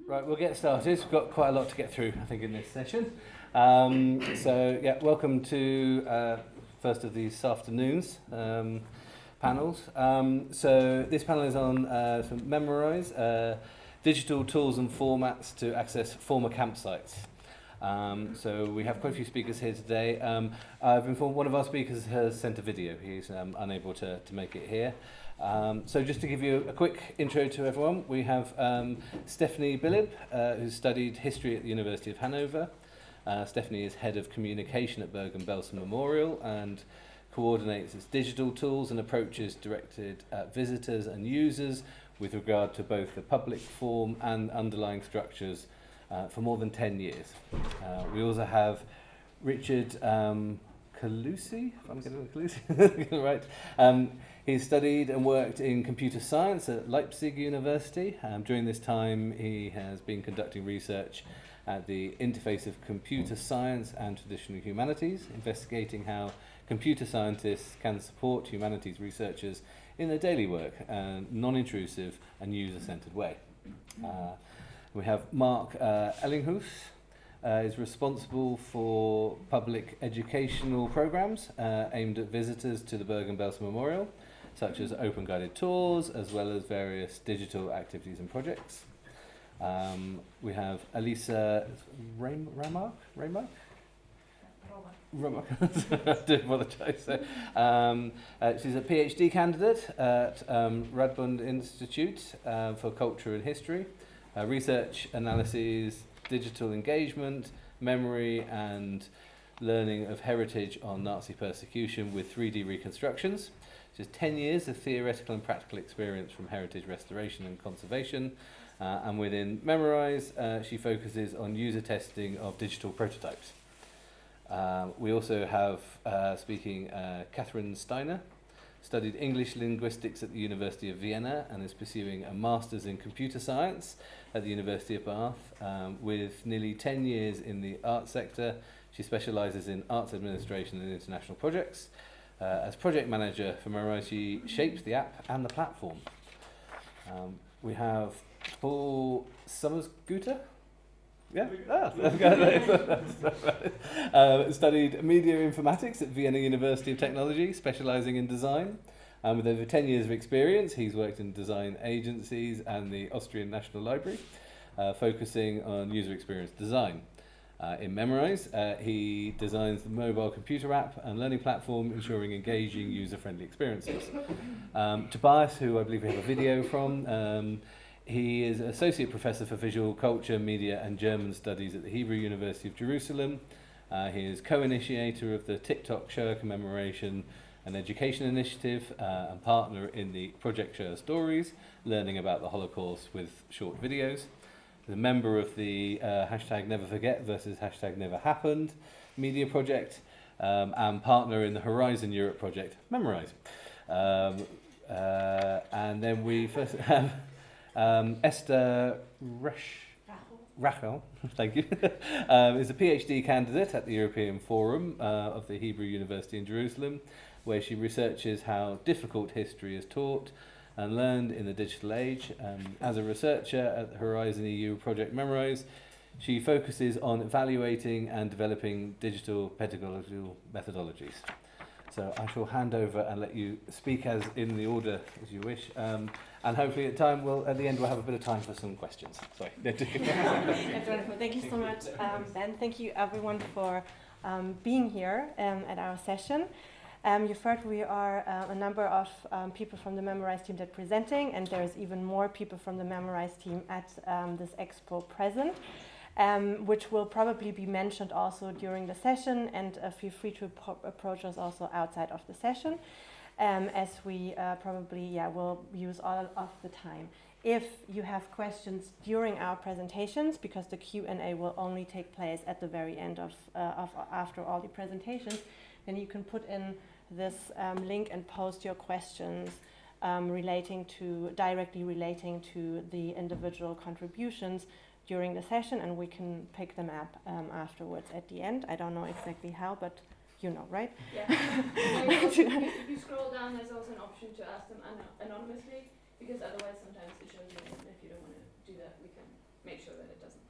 Right, we'll get started. We've got quite a lot to get through, I think, in this session. Welcome to first of these afternoon's panels. So this panel is on MEMORISE, digital tools and formats to access former campsites. So we have quite a few speakers here today. I've informed one of our speakers has sent a video. He's unable to make it here. So just to give you a quick intro to everyone, we have Stephanie Billib, who studied history at the University of Hanover. Stephanie is head of communication at Bergen-Belsen Memorial and coordinates its digital tools and approaches directed at visitors and users with regard to both the public form and underlying structures for more than 10 years. We also have Richard Calusi, if I'm getting Calusi right. He studied and worked in computer science at Leipzig University. During this time, he has been conducting research at the interface of computer science and traditional humanities, investigating how computer scientists can support humanities researchers in their daily work in a non-intrusive and user-centered way. We have Mark Ellinghuis, is responsible for public educational programs aimed at visitors to the Bergen-Belsen Memorial, such as open guided tours, as well as various digital activities and projects. We have Elisa Ramak? I do apologise. She's a PhD candidate at Radboud Institute for Culture and History, research analyses, digital engagement, memory and learning of heritage on Nazi persecution with 3D reconstructions. She has 10 years of theoretical and practical experience from heritage restoration and conservation. And within MEMORISE, she focuses on user testing of digital prototypes. We also have speaking Cathrin Steiner, studied English linguistics at the University of Vienna and is pursuing a master's in computer science at the University of Bath. With nearly 10 years in the arts sector, she specialises in arts administration and international projects. As project manager for MEMORISE, she shapes the app and the platform. We have Paul Sommersguter. Yeah, studied media informatics at Vienna University of Technology, specialising in design. With over 10 years of experience, he's worked in design agencies and the Austrian National Library, focusing on user experience design. In MEMORISE, he designs the mobile computer app and learning platform, ensuring engaging, user-friendly experiences. Tobias, who I believe we have a video from, he is Associate Professor for Visual Culture, Media and German Studies at the Hebrew University of Jerusalem. He is co-initiator of the TikTok Shoah Commemoration and Education Initiative and partner in the Project Shoah Stories, learning about the Holocaust with short videos. He's a member of the hashtag Never Forget versus hashtag Never Happened media project and partner in the Horizon Europe project, MEMORISE. And then we first have Esther Rachow, thank you, is a PhD candidate at the European Forum of the Hebrew University in Jerusalem, where she researches how difficult history is taught and learned in the digital age. As a researcher at the Horizon EU project MEMORISE, she focuses on evaluating and developing digital pedagogical methodologies. So I shall hand over and let you speak as in the order as you wish. And hopefully at the end we'll have a bit of time for some questions. Sorry. That's wonderful. Thank you so much, Ben. Thank you everyone for being here at our session. You've heard we are a number of people from the MEMORISE team that are presenting, and there's even more people from the MEMORISE team at this expo present, which will probably be mentioned also during the session, and feel free to approach us also outside of the session, as we probably will use all of the time. If you have questions during our presentations, because the Q&A will only take place at the very end of after all the presentations, then you can put in this link and post your questions directly relating to the individual contributions during the session, and we can pick them up afterwards at the end. I don't know exactly how, but you know, right? Yeah. If you scroll down, there's also an option to ask them anonymously, because otherwise sometimes it shows you, and if you don't want to do that, we can make sure that it doesn't.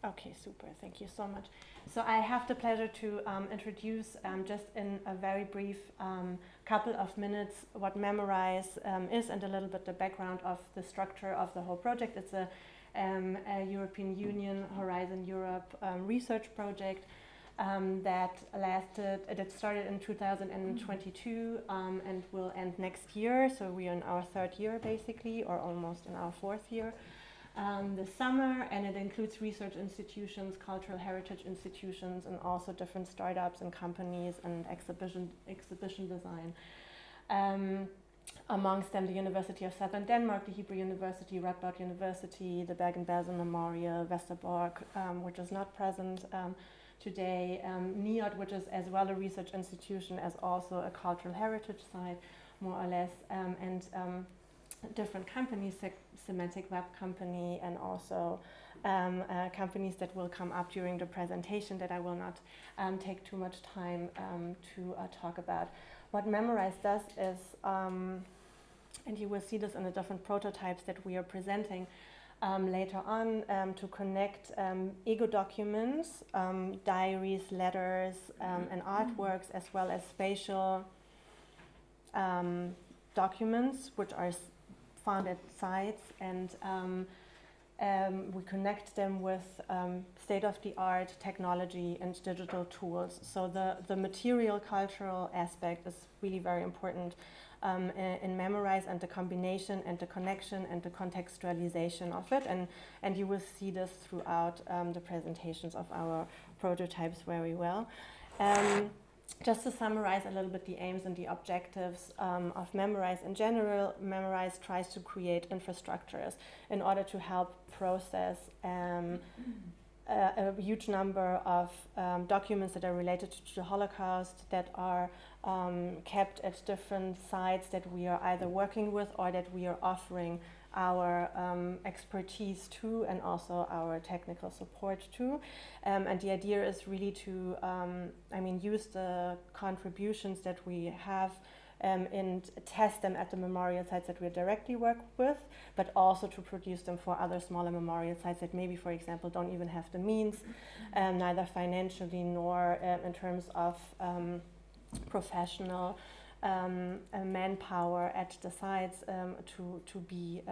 Okay, super. Thank you so much. So I have the pleasure to introduce just in a very brief couple of minutes what MEMORISE is and a little bit the background of the structure of the whole project. It's a European Union, Horizon Europe research project that started in 2022 and will end next year. So we are in our third year basically, or almost in our fourth year. This summer, and it includes research institutions, cultural heritage institutions, and also different startups and companies and exhibition design. Amongst them, the University of Southern Denmark, the Hebrew University, Radboud University, the Bergen-Belsen Memorial, Westerbork, which is not present today, NIOD, which is as well a research institution as also a cultural heritage site, more or less, and different companies, Semantic Web Company, and also companies that will come up during the presentation that I will not take too much time to talk about. What MEMORISE does is, and you will see this in the different prototypes that we are presenting later on, to connect ego documents, diaries, letters, and artworks, as well as spatial documents, which are found at sites, and we connect them with state-of-the-art technology and digital tools. So the material cultural aspect is really very important in MEMORISE, and the combination and the connection and the contextualization of it, and you will see this throughout the presentations of our prototypes very well. Just to summarize a little bit the aims and the objectives of MEMORISE in general, MEMORISE tries to create infrastructures in order to help process a huge number of documents that are related to the Holocaust, that are kept at different sites that we are either working with or that we are offering our expertise to, and also our technical support to. And the idea is really to use the contributions that we have and test them at the memorial sites that we directly work with, but also to produce them for other smaller memorial sites that maybe, for example, don't even have the means, neither financially nor in terms of professional manpower at the sites to be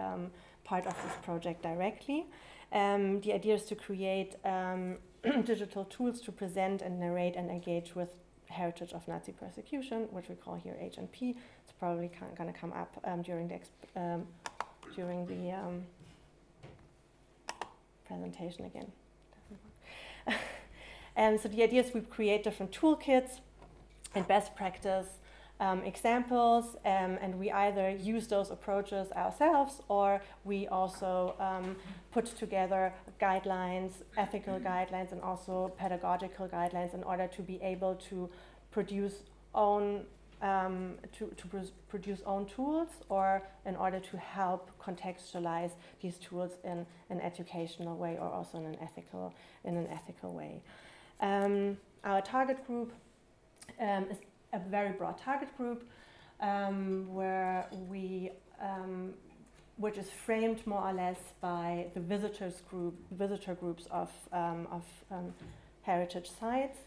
part of this project directly. The idea is to create digital tools to present and narrate and engage with heritage of Nazi persecution, which we call here H&P. It's probably going to come up during the presentation again. So the idea is we create different toolkits and best practice examples, and we either use those approaches ourselves, or we also put together guidelines, ethical guidelines, and also pedagogical guidelines in order to be able to produce own produce own tools, or in order to help contextualize these tools in an educational way, or also in an ethical way. Our target group is a very broad target group, where we, which is framed more or less by the visitor groups of heritage sites,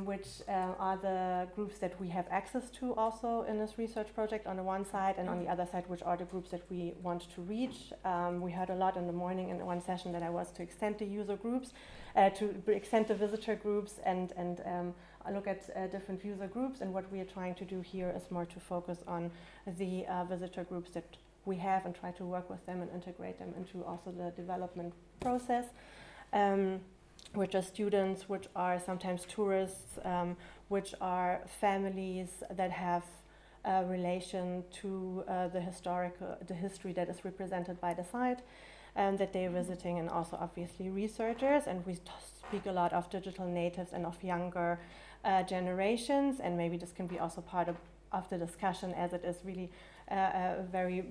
which are the groups that we have access to also in this research project on the one side, and on the other side, which are the groups that we want to reach. We heard a lot in the morning in one session that I was to extend the user groups, to extend the visitor groups, and look at different user groups. And what we are trying to do here is more to focus on the visitor groups that we have, and try to work with them and integrate them into also the development process. Which are students, which are sometimes tourists, which are families that have a relation to the history that is represented by the site that they're visiting, and also obviously researchers. And we speak a lot of digital natives and of younger generations, and maybe this can be also part of the discussion, as it is really very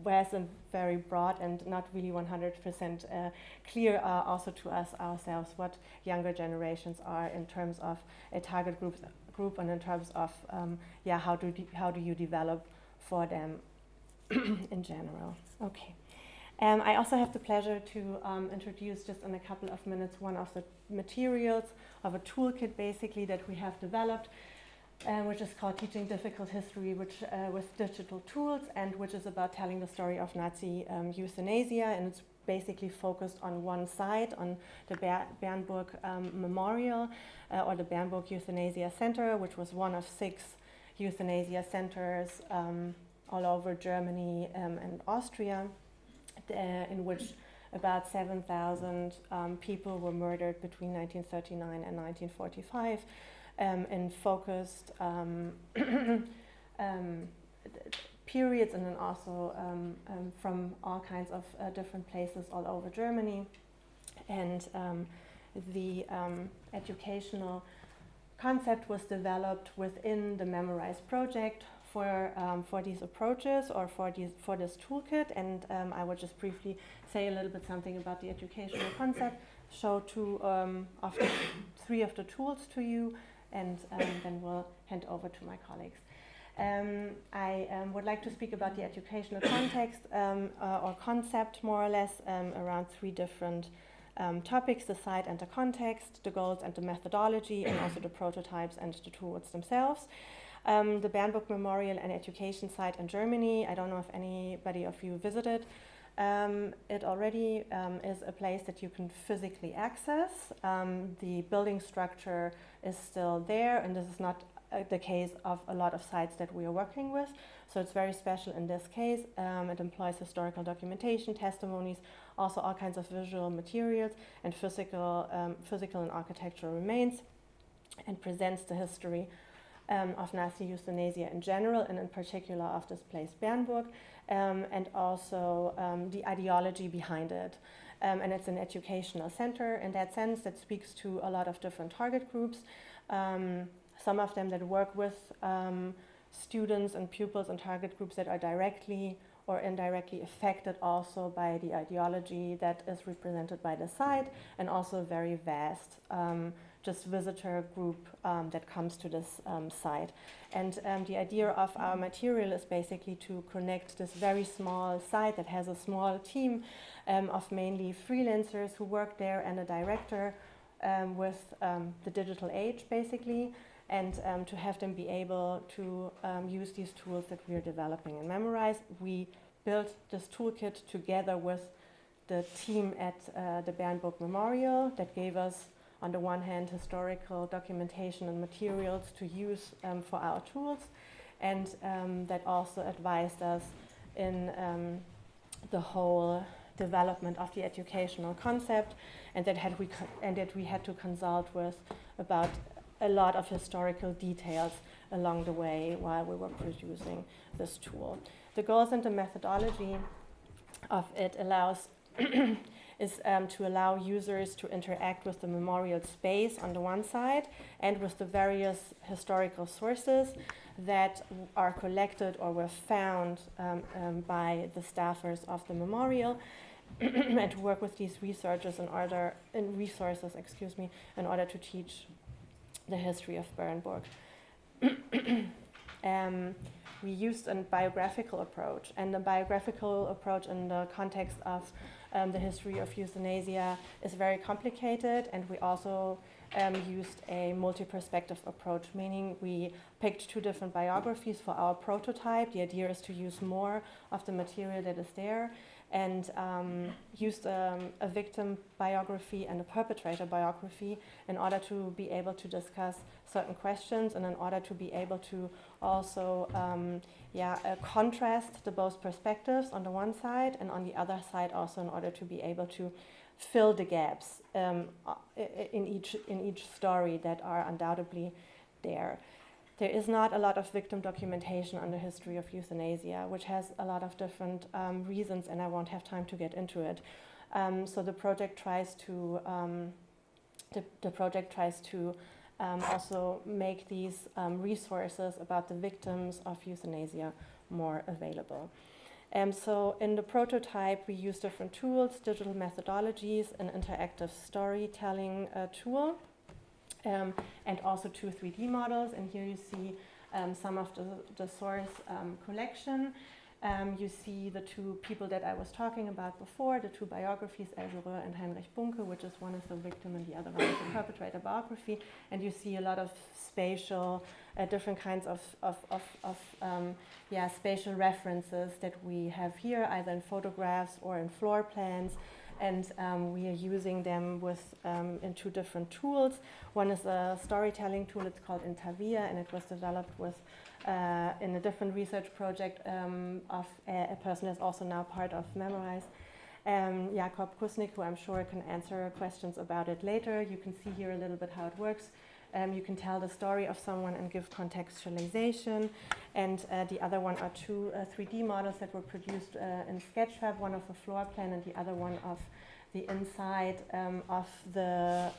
vast and very broad, and not really 100% clear also to us ourselves what younger generations are in terms of a target group, and in terms of how do you develop for them in general. Okay. I also have the pleasure to introduce just in a couple of minutes one of the materials of a toolkit basically that we have developed, which is called Teaching Difficult History with Digital Tools, and which is about telling the story of Nazi euthanasia, and it's basically focused on one side, on the Bernburg Memorial or the Bernburg Euthanasia Center, which was one of 6 euthanasia centers all over Germany and Austria, in which about 7,000 people were murdered between 1939 and 1945 in focused periods, and then also from all kinds of different places all over Germany. And the educational concept was developed within the MEMORISE project for these approaches or for this toolkit, and I will just briefly say a little bit something about the educational concept, show 3 of the tools to you, and then we'll hand over to my colleagues. I would like to speak about the educational context or concept, more or less, around 3 different topics: the site and the context, the goals and the methodology, and also the prototypes and the tools themselves. The Bernburg Memorial and Education Site in Germany, I don't know if anybody of you visited it already, is a place that you can physically access. The building structure is still there, and this is not the case of a lot of sites that we are working with, so it's very special in this case. It employs historical documentation, testimonies, also all kinds of visual materials, and physical and architectural remains, and presents the history of Nazi euthanasia in general, and in particular of this place Bernburg, and also the ideology behind it. And it's an educational center in that sense that speaks to a lot of different target groups. Some of them that work with students and pupils and target groups that are directly or indirectly affected also by the ideology that is represented by the site, and also a very vast just visitor group that comes to this site. And the idea of our material is basically to connect this very small site that has a small team of mainly freelancers who work there, and a director with the digital age basically, and to have them be able to use these tools that we are developing in MEMORISE. We built this toolkit together with the team at the Bernburg Memorial that gave us, on the one hand, historical documentation and materials to use for our tools, and that also advised us in the whole development of the educational concept, and that we had to consult with about a lot of historical details along the way while we were producing this tool. The goals and the methodology of it is to allow users to interact with the memorial space on the one side, and with the various historical sources that are collected or were found by the staffers of the memorial, and to work with these researchers in order to teach the history of Bernburg. We used a biographical approach, and the biographical approach in the context of the history of euthanasia is very complicated, and we also used a multi-perspective approach, meaning we picked 2 different biographies for our prototype. The idea is to use more of the material that is there, and used a victim biography and a perpetrator biography in order to be able to discuss certain questions, and in order to be able to also contrast the both perspectives on the one side, and on the other side also in order to be able to fill the gaps in each story that are undoubtedly there. There is not a lot of victim documentation on the history of euthanasia, which has a lot of different reasons, and I won't have time to get into it. So the project tries to also make these resources about the victims of euthanasia more available. So in the prototype, we use different tools, digital methodologies, an interactive storytelling tool, and also 2 3D models. And here you see some of the source collection. You see the two people that I was talking about before, the two biographies, Else Röhr and Heinrich Bunke, which is one is the victim and the other one is the perpetrator biography. And you see a lot of spatial, different kinds of spatial references that we have here, either in photographs or in floor plans. And we are using them in two different tools. One is a storytelling tool, it's called Intervia, and it was developed in a different research project of a person that's also now part of MEMORISE, Jakob Kusnik, who I'm sure can answer questions about it later. You can see here a little bit how it works. You can tell the story of someone and give contextualization. And the other one are two 3D models that were produced in Sketchfab, one of a floor plan and the other one of the inside of the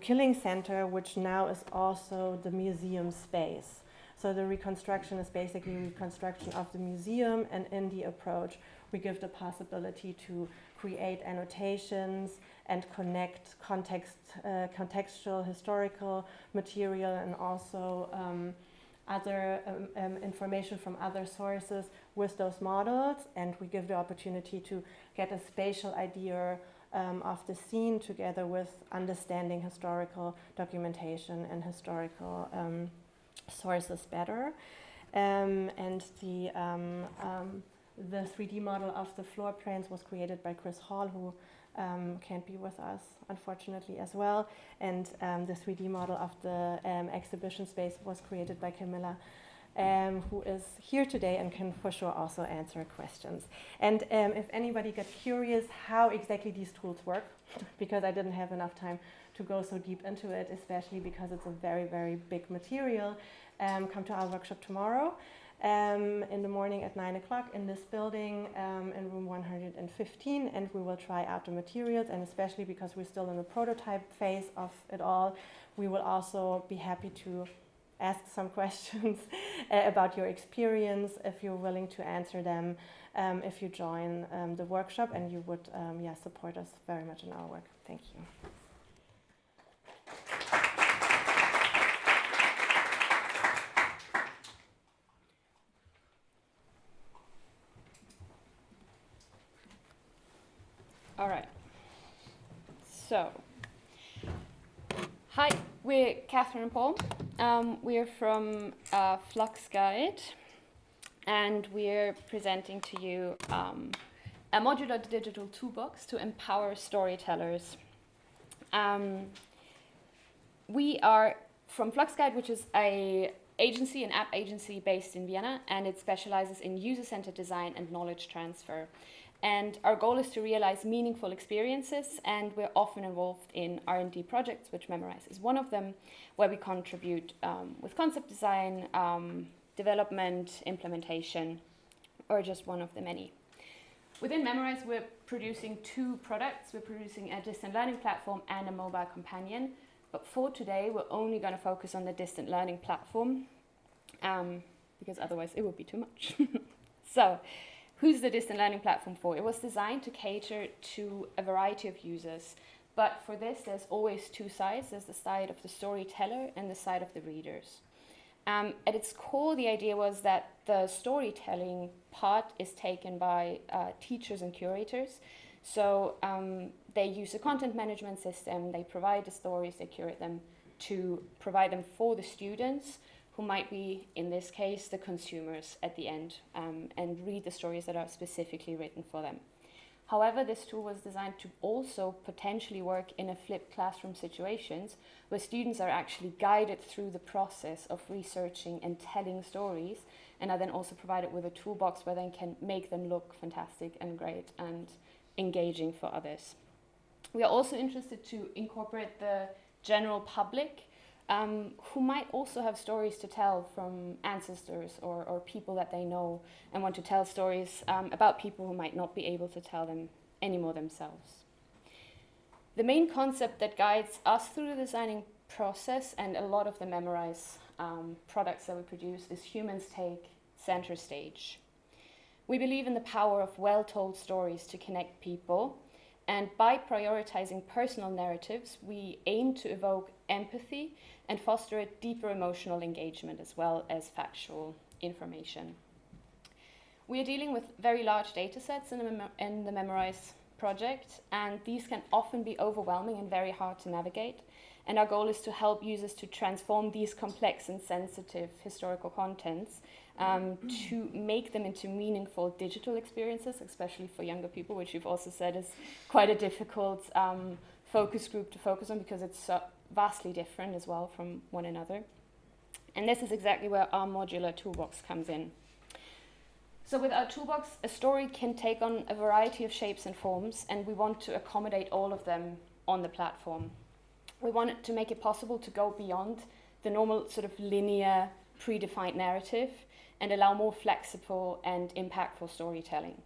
killing center, which now is also the museum space. So the reconstruction is basically reconstruction of the museum, and in the approach we give the possibility to create annotations and connect contextual historical material and also other information from other sources with those models, and we give the opportunity to get a spatial idea of the scene together with understanding historical documentation and historical sources better. And the 3D model of the floor plans was created by Chris Hall, who can't be with us, unfortunately, as well. And the 3D model of the exhibition space was created by Camilla, who is here today and can for sure also answer questions. And if anybody gets curious how exactly these tools work, because I didn't have enough time to go so deep into it, especially because it's a very, very big material, come to our workshop tomorrow in the morning at 9 o'clock in this building in room 115, and we will try out the materials, and especially because we're still in the prototype phase of it all, we will also be happy to ask some questions about your experience, if you're willing to answer them, if you join the workshop, and you would support us very much in our work. Thank you. All right. So, hi, we're Cathrin and Paul. We're from Flux Guide, and we're presenting to you a modular digital toolbox to empower storytellers. We are from Flux Guide, which is an app agency based in Vienna, and it specializes in user-centered design and knowledge transfer. And our goal is to realize meaningful experiences, and we're often involved in R&D projects, which MEMORISE is one of them, where we contribute with concept design, development, implementation, or just one of the many. Within MEMORISE, we're producing two products. We're producing a distant learning platform and a mobile companion. But for today, we're only going to focus on the distant learning platform, because otherwise it would be too much. So, who's the distant learning platform for? It was designed to cater to a variety of users. But for this, there's always two sides. There's the side of the storyteller and the side of the readers. At its core, the idea was that the storytelling part is taken by teachers and curators. So they use a content management system, they provide the stories, they curate them to provide them for the students, who might be, in this case, the consumers at the end, and read the stories that are specifically written for them. However, this tool was designed to also potentially work in a flipped classroom situations where students are actually guided through the process of researching and telling stories, and are then also provided with a toolbox where they can make them look fantastic and great and engaging for others. We are also interested to incorporate the general public who might also have stories to tell from ancestors or people that they know, and want to tell stories about people who might not be able to tell them anymore themselves. The main concept that guides us through the designing process and a lot of the MEMORISE products that we produce is humans take center stage. We believe in the power of well-told stories to connect people, and by prioritizing personal narratives, we aim to evoke empathy and foster a deeper emotional engagement as well as factual information. We are dealing with very large data sets in the MEMORISE project, and these can often be overwhelming and very hard to navigate. And our goal is to help users to transform these complex and sensitive historical contents to make them into meaningful digital experiences, especially for younger people, which you've also said is quite a difficult focus group to focus on because it's so vastly different as well from one another. And this is exactly where our modular toolbox comes in. So with our toolbox, a story can take on a variety of shapes and forms, and we want to accommodate all of them on the platform. We want it to make it possible to go beyond the normal sort of linear, predefined narrative and allow more flexible and impactful storytelling.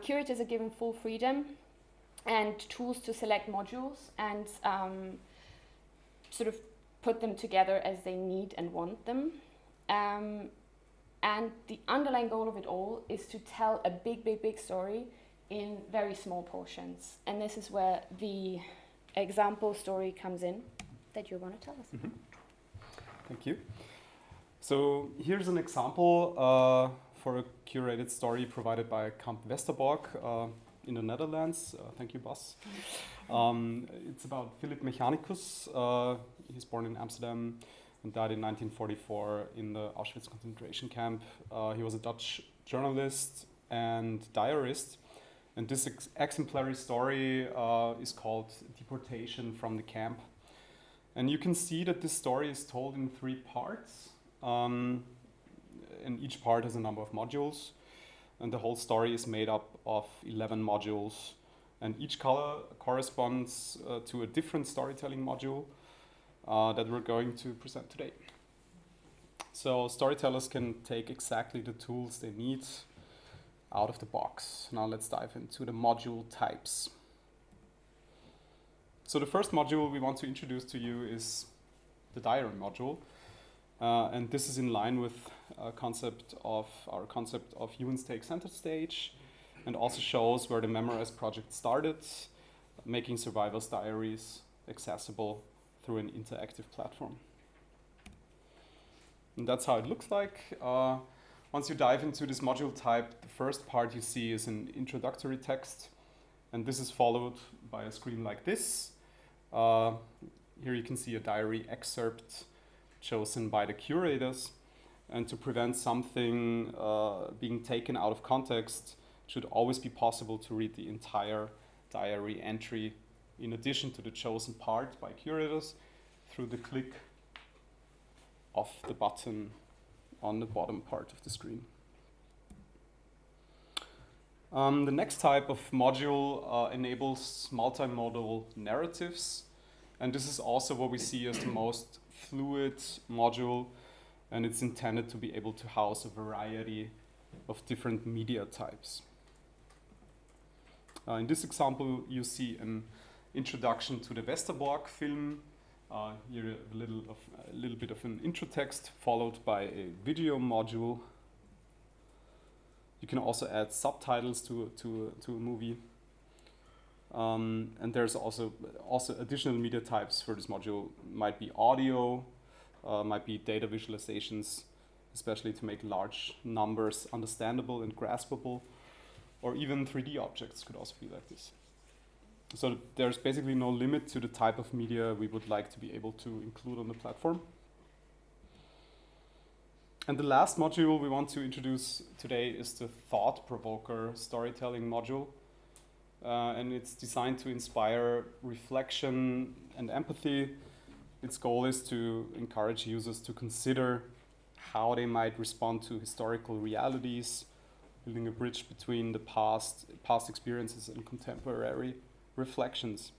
Curators are given full freedom and tools to select modules and sort of put them together as they need and want them. And the underlying goal of it all is to tell a big story in very small portions. And this is where the example story comes in that you want to tell us. Mm-hmm. Thank you. So here's an example for a curated story provided by Kamp Westerbork in the Netherlands. Thank you, Bas. It's about Philip Mechanicus. He's born in Amsterdam and died in 1944 in the Auschwitz concentration camp. He was a Dutch journalist and diarist. And this exemplary story is called Deportation from the Camp. And you can see that this story is told in 3 parts. And each part has a number of modules. And the whole story is made up of 11 modules. And each color corresponds to a different storytelling module that we're going to present today. So storytellers can take exactly the tools they need out of the box. Now let's dive into the module types. So the first module we want to introduce to you is the diary module. And this is in line with our concept of humans take center stage, and also shows where the MEMORISE project started, making survivors' diaries accessible through an interactive platform. And that's how it looks like. Once you dive into this module type, the first part you see is an introductory text, and this is followed by a screen like this. Here you can see a diary excerpt chosen by the curators, and to prevent something being taken out of context, it should always be possible to read the entire diary entry in addition to the chosen part by curators through the click of the button on the bottom part of the screen. The next type of module enables multimodal narratives, and this is also what we see as the most fluid module, and it's intended to be able to house a variety of different media types. In this example, you see an introduction to the Westerbork film. Here a little bit of an intro text followed by a video module. You can also add subtitles to a movie. And there's also additional media types for this module. Might be audio, might be data visualizations, especially to make large numbers understandable and graspable, or even 3D objects could also be like this. So there's basically no limit to the type of media we would like to be able to include on the platform. And the last module we want to introduce today is the Thought Provoker storytelling module. And it's designed to inspire reflection and empathy. Its goal is to encourage users to consider how they might respond to historical realities, building a bridge between the past experiences and contemporary reflections.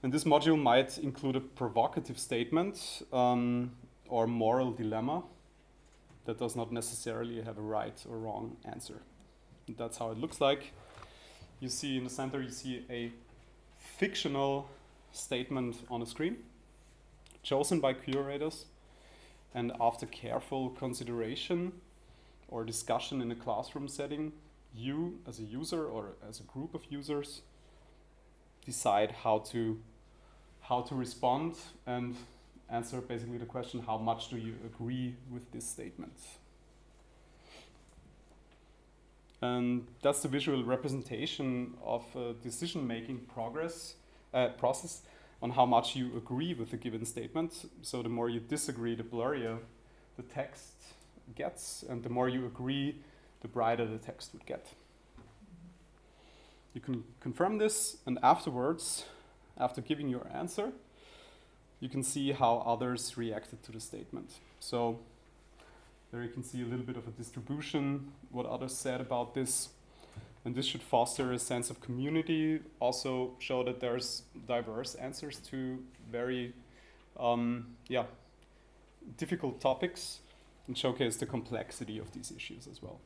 And this module might include a provocative statement or moral dilemma that does not necessarily have a right or wrong answer. And that's how it looks like. You see in the center, you see a fictional statement on a screen, chosen by curators, and after careful consideration or discussion in a classroom setting, you as a user or as a group of users decide how to respond and answer basically the question, how much do you agree with this statement? And that's the visual representation of a decision-making process on how much you agree with a given statement. So the more you disagree, the blurrier the text gets, and the more you agree, the brighter the text would get. You can confirm this, and afterwards, after giving your answer, you can see how others reacted to the statement. So there you can see a little bit of a distribution, what others said about this. And this should foster a sense of community, also show that there's diverse answers to very difficult topics, and showcase the complexity of these issues as well.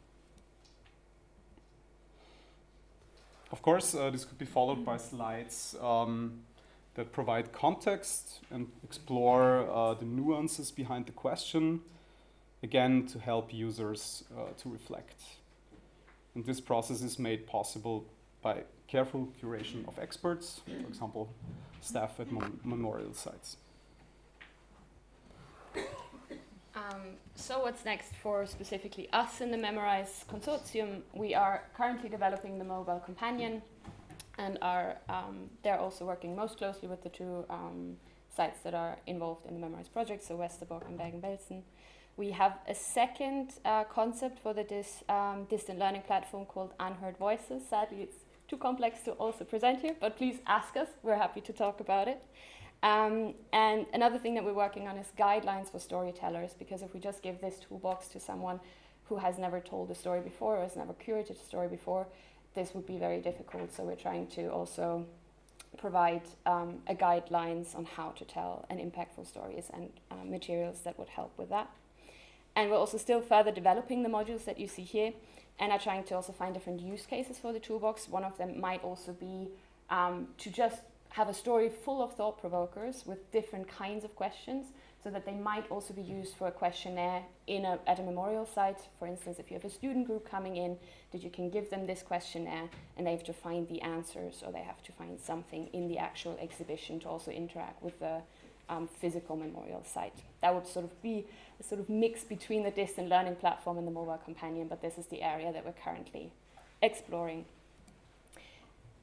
Of course, this could be followed by slides that provide context and explore the nuances behind the question, again, to help users to reflect. And this process is made possible by careful curation of experts, for example, staff at memorial sites. So what's next for specifically us in the MEMORISE consortium? We are currently developing the mobile companion, and are they're also working most closely with the two sites that are involved in the MEMORISE project, so Westerbork and Bergen-Belsen. We have a second concept for the distant learning platform called Unheard Voices. Sadly, it's too complex to also present here, but please ask us. We're happy to talk about it. And another thing that we're working on is guidelines for storytellers, because if we just give this toolbox to someone who has never told a story before or has never curated a story before, this would be very difficult. So we're trying to also provide a guidelines on how to tell an impactful stories and materials that would help with that. And we're also still further developing the modules that you see here, and are trying to also find different use cases for the toolbox. One of them might also be to just have a story full of thought provokers with different kinds of questions, so that they might also be used for a questionnaire at a memorial site. For instance, if you have a student group coming in, that you can give them this questionnaire and they have to find the answers, or they have to find something in the actual exhibition to also interact with the physical memorial site. That would sort of be a sort of mix between the distant learning platform and the mobile companion, but this is the area that we're currently exploring.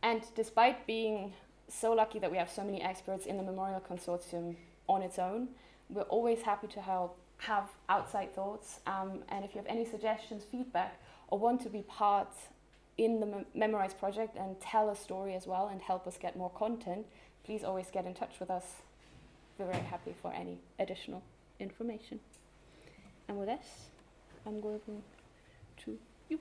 And despite being so lucky that we have so many experts in the Memorial Consortium on its own, we're always happy to have outside thoughts. And if you have any suggestions, feedback, or want to be part in the MEMORISE project and tell a story as well and help us get more content, please always get in touch with us. We're very happy for any additional information. And with this, I'm going to you.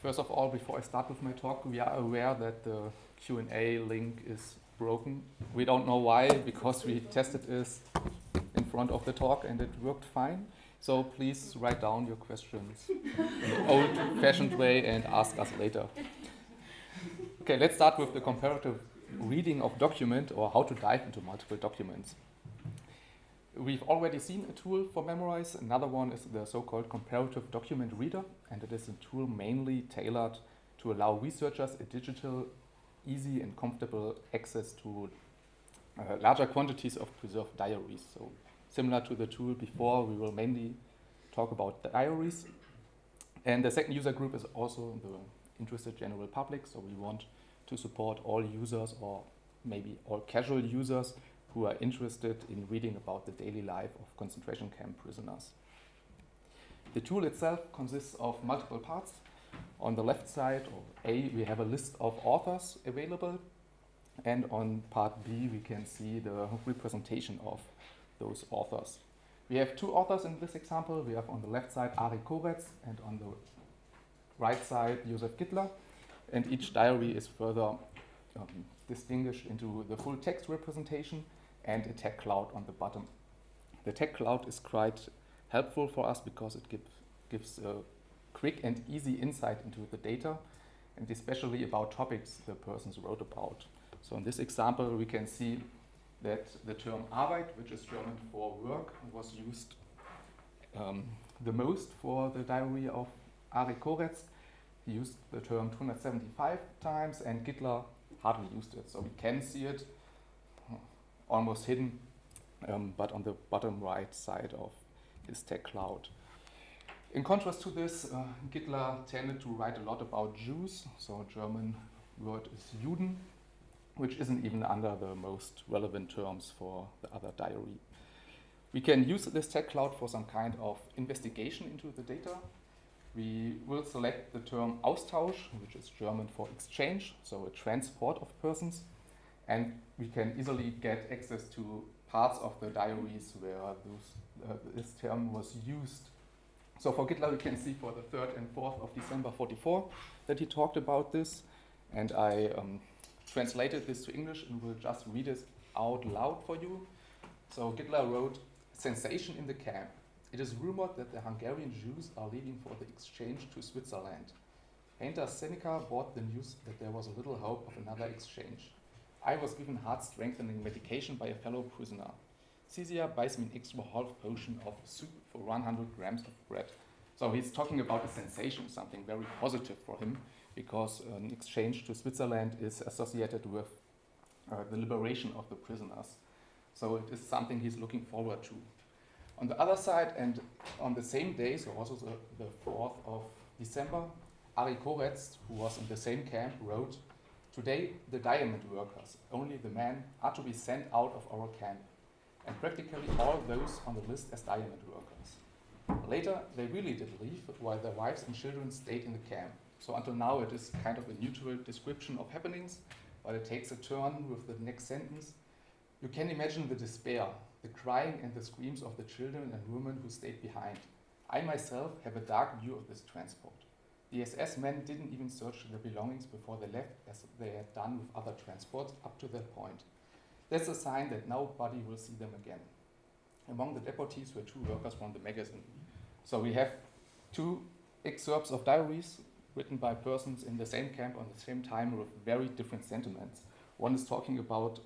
First of all, before I start with my talk, we are aware that the Q&A link is broken. We don't know why, because we tested this in front of the talk and it worked fine. So please write down your questions in the old-fashioned way and ask us later. Okay, let's start with the comparative reading of document, or how to dive into multiple documents. We've already seen a tool for MEMORISE. Another one is the so-called comparative document reader, and it is a tool mainly tailored to allow researchers a digital, easy and comfortable access to larger quantities of preserved diaries. So similar to the tool before, we will mainly talk about the diaries. And the second user group is also the interested general public, so we want to support all users, or maybe all casual users, who are interested in reading about the daily life of concentration camp prisoners. The tool itself consists of multiple parts. On the left side, or A, we have a list of authors available, and on part B we can see the representation of those authors. We have two authors in this example. We have on the left side Ari Koretz, and on the right side Josef Gittler, and each diary is further distinguished into the full text representation and a tag cloud on the bottom. The tag cloud is quite helpful for us because it gives a quick and easy insight into the data, and especially about topics the persons wrote about. So in this example we can see that the term Arbeit, which is German for work, was used the most for the diary of Ari Koretz, He used the term 275 times, and Gittler hardly used it. So we can see it almost hidden, but on the bottom right side of his tech cloud. In contrast to this, Gittler tended to write a lot about Jews, so German word is Juden, which isn't even under the most relevant terms for the other diary. We can use this tech cloud for some kind of investigation into the data. We will select the term Austausch, which is German for exchange, so a transport of persons, and we can easily get access to parts of the diaries where this term was used. So for Gittler, we can see for the 3rd and 4th of December 44 that he talked about this, and I translated this to English and will just read it out loud for you. So Gittler wrote, "Sensation in the camp. It is rumored that the Hungarian Jews are leaving for the exchange to Switzerland. Painter Seneca brought the news that there was a little hope of another exchange. I was given heart-strengthening medication by a fellow prisoner. Caesar buys me an extra half potion of soup for 100 grams of bread." So he's talking about a sensation, something very positive for him, because an exchange to Switzerland is associated with the liberation of the prisoners. So it is something he's looking forward to. On the other side, and on the same day, so also the 4th of December, Ari Koretz, who was in the same camp, wrote, "Today, the diamond workers, only the men, are to be sent out of our camp, and practically all those on the list as diamond workers. Later, they really did leave, while their wives and children stayed in the camp. So until now, it is kind of a neutral description of happenings, but it takes a turn with the next sentence. You can imagine the despair, the crying and the screams of the children and women who stayed behind. I myself have a dark view of this transport. The SS men didn't even search their belongings before they left, as they had done with other transports up to that point. That's a sign that nobody will see them again. Among the deportees were 2 workers from the magazine. So we have 2 excerpts of diaries written by persons in the same camp on the same time with very different sentiments. One is talking about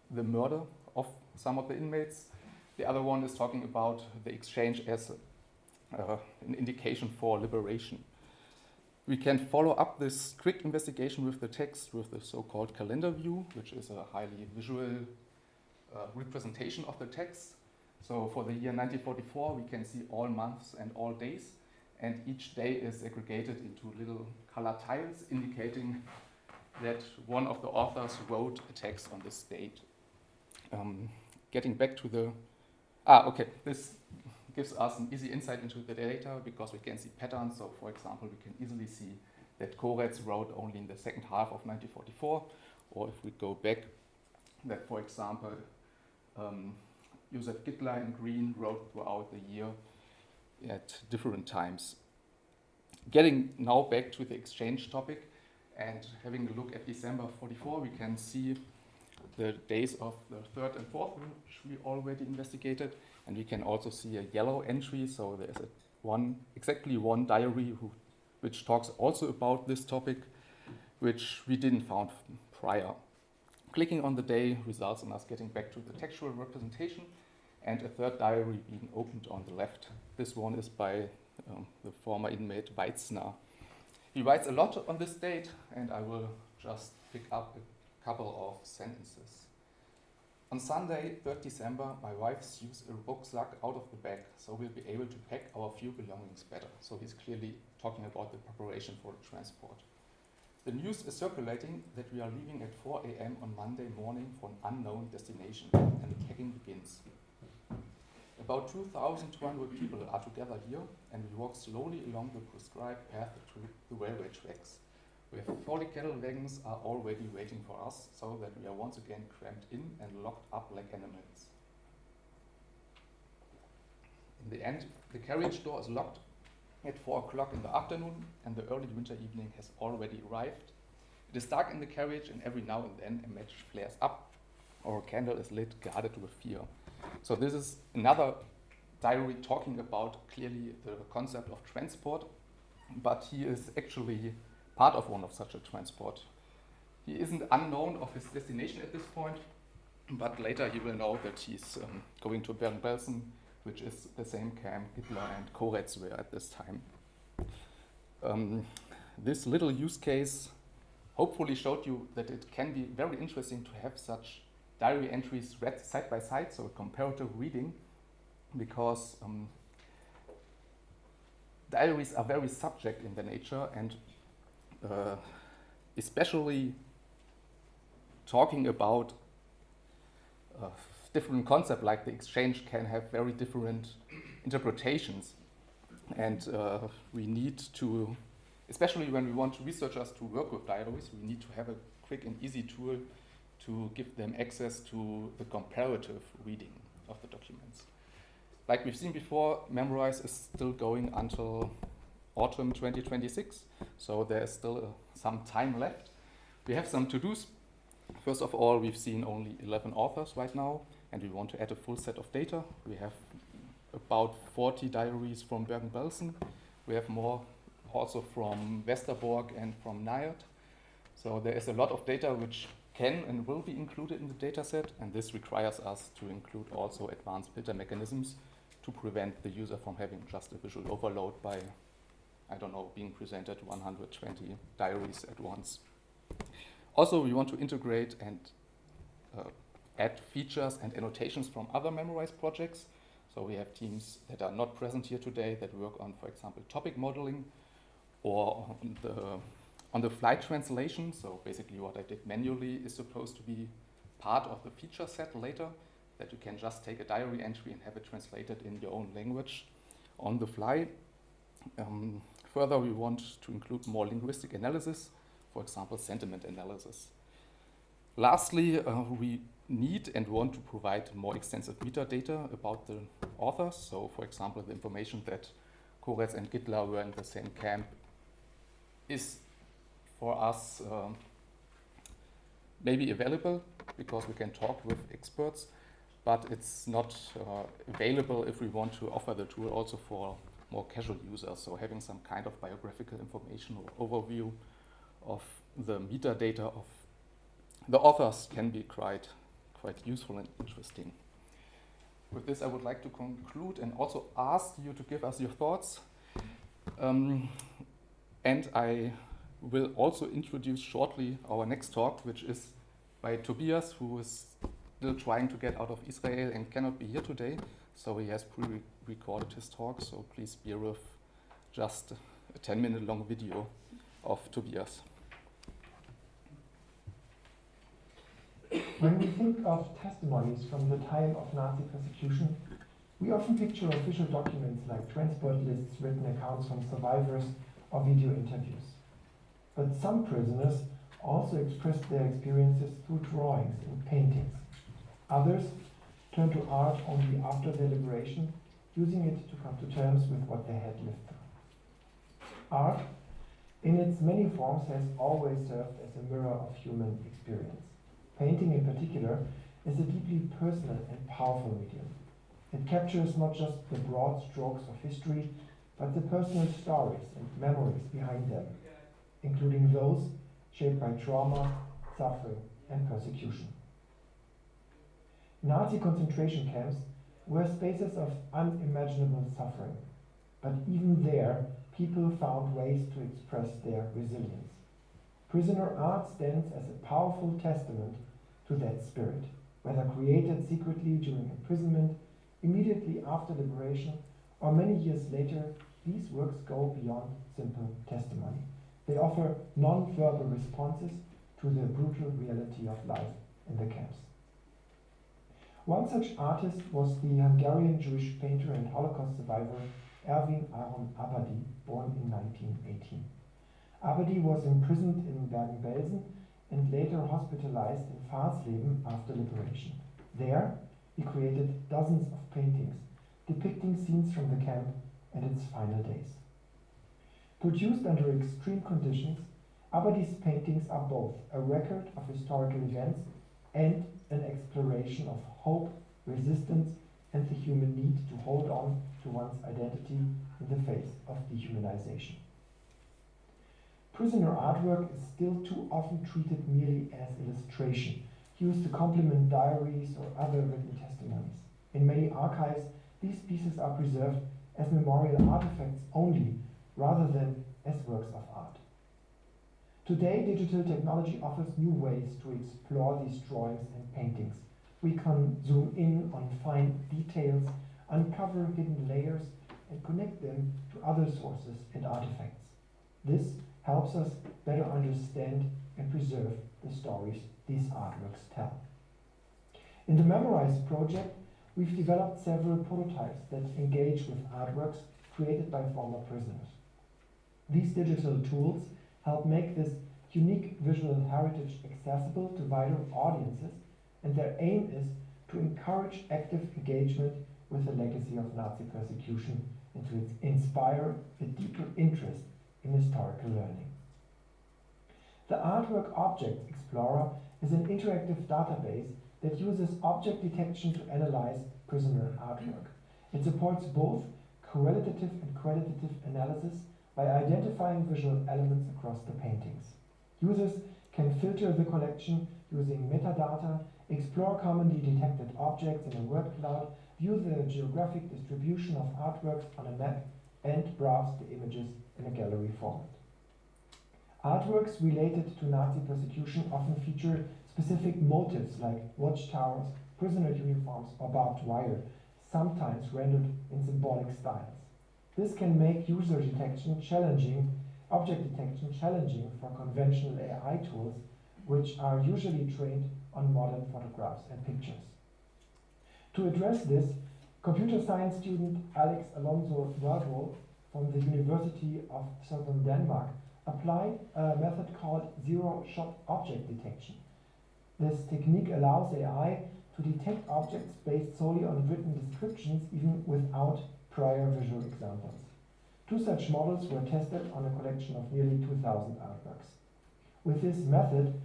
the murder of some of the inmates. The other one is talking about the exchange as an indication for liberation. We can follow up this quick investigation with the text with the so-called calendar view, which is a highly visual representation of the text. So for the year 1944, we can see all months and all days, and each day is aggregated into little color tiles indicating that one of the authors wrote a text on this date. Getting back to the... this gives us an easy insight into the data because we can see patterns. So for example, we can easily see that Koretz wrote only in the second half of 1944, or if we go back, that for example, Josef Gittler in green wrote throughout the year at different times. Getting now back to the exchange topic and having a look at December 44, we can see the days of the 3rd and 4th, which we already investigated, and we can also see a yellow entry, so there's exactly one diary which talks also about this topic, which we didn't found prior. Clicking on the day results in us getting back to the textual representation, and a 3rd diary being opened on the left. This one is by the former inmate Weitzner. He writes a lot on this date, and I will just pick up a couple of sentences. On Sunday, 3rd December, my wife sews a rucksack out of the bag, so we'll be able to pack our few belongings better. So he's clearly talking about the preparation for the transport. The news is circulating that we are leaving at 4 a.m. on Monday morning for an unknown destination, and the packing begins. About 2,200 people are together here, and we walk slowly along the prescribed path to the railway tracks, where 40 cattle wagons are already waiting for us, so that we are once again crammed in and locked up like animals. In the end, the carriage door is locked at 4 o'clock in the afternoon, and the early winter evening has already arrived. It is dark in the carriage, and every now and then a match flares up, or a candle is lit, guarded with fear. So this is another diary talking about clearly the concept of transport, but he is actually part of one of such a transport. He isn't unknown of his destination at this point, but later he will know that he's going to Bernburg, which is the same camp Gittler and Koretz were at this time. this little use case hopefully showed you that it can be very interesting to have such diary entries read side by side, so a comparative reading, because diaries are very subject in their nature, and especially talking about different concepts like the exchange can have very different interpretations. And we need to, especially when we want researchers to work with diaries, we need to have a quick and easy tool to give them access to the comparative reading of the documents. Like we've seen before, MEMORISE is still going until autumn 2026, so there's still some time left. We have some to-dos. First of all, we've seen only 11 authors right now, and we want to add a full set of data. We have about 40 diaries from Bergen-Belsen. We have more also from Westerbork and from NIAD. So there is a lot of data which can and will be included in the dataset, and this requires us to include also advanced filter mechanisms to prevent the user from having just a visual overload by, I don't know, being presented 120 diaries at once. Also, we want to integrate and add features and annotations from other MEMORISE projects. So we have teams that are not present here today that work on, for example, topic modeling or on the flight translation. So basically what I did manually is supposed to be part of the feature set later, that you can just take a diary entry and have it translated in your own language on the fly. Further, we want to include more linguistic analysis, for example, sentiment analysis. Lastly, we need and want to provide more extensive metadata about the authors. So, for example, the information that Koretz and Gittler were in the same camp is for us maybe available because we can talk with experts, but it's not available if we want to offer the tool also for more casual users. So having some kind of biographical information or overview of the metadata of the authors can be quite useful and interesting. With this, I would like to conclude and also ask you to give us your thoughts. And I will also introduce shortly our next talk, which is by Tobias, who is still trying to get out of Israel and cannot be here today. So he has pre-recorded his talk, so please bear with just a 10-minute long video of Tobias. When we think of testimonies from the time of Nazi persecution, we often picture official documents like transport lists, written accounts from survivors, or video interviews. But some prisoners also expressed their experiences through drawings and paintings. Others turned to art only after their liberation, using it to come to terms with what they had lived through. Art, in its many forms, has always served as a mirror of human experience. Painting in particular is a deeply personal and powerful medium. It captures not just the broad strokes of history, but the personal stories and memories behind them, including those shaped by trauma, suffering, and persecution. Nazi concentration camps were spaces of unimaginable suffering, but even there, people found ways to express their resilience. Prisoner art stands as a powerful testament to that spirit, whether created secretly during imprisonment, immediately after liberation, or many years later. These works go beyond simple testimony. They offer non-verbal responses to the brutal reality of life in the camps. One such artist was the Hungarian Jewish painter and Holocaust survivor Erwin Aaron Abadi, born in 1918. Abadi was imprisoned in Bergen-Belsen and later hospitalized in Farsleben after liberation. There, he created dozens of paintings depicting scenes from the camp and its final days. Produced under extreme conditions, Abadi's paintings are both a record of historical events and an exploration of hope, resistance, and the human need to hold on to one's identity in the face of dehumanization. Prisoner artwork is still too often treated merely as illustration, used to complement diaries or other written testimonies. In many archives, these pieces are preserved as memorial artifacts only, rather than as works of art. Today, digital technology offers new ways to explore these drawings and paintings. We can zoom in on fine details, uncover hidden layers, and connect them to other sources and artifacts. This helps us better understand and preserve the stories these artworks tell. In the MEMORISE project, we've developed several prototypes that engage with artworks created by former prisoners. These digital tools help make this unique visual heritage accessible to wider audiences, and their aim is to encourage active engagement with the legacy of Nazi persecution and to inspire a deeper interest in historical learning. The Artwork Object Explorer is an interactive database that uses object detection to analyze prisoner artwork. It supports both correlative and qualitative analysis by identifying visual elements across the paintings. Users can filter the collection using metadata, explore commonly detected objects in a word cloud, view the geographic distribution of artworks on a map, and browse the images in a gallery format. Artworks related to Nazi persecution often feature specific motifs like watchtowers, prisoner uniforms, or barbed wire, sometimes rendered in symbolic styles. This can make user detection challenging, object detection challenging for conventional AI tools, which are usually trained on modern photographs and pictures. To address this, computer science student Alex Alonso Vargo from the University of Southern Denmark applied a method called zero-shot object detection. This technique allows AI to detect objects based solely on written descriptions, even without prior visual examples. Two such models were tested on a collection of nearly 2,000 artworks. With this method,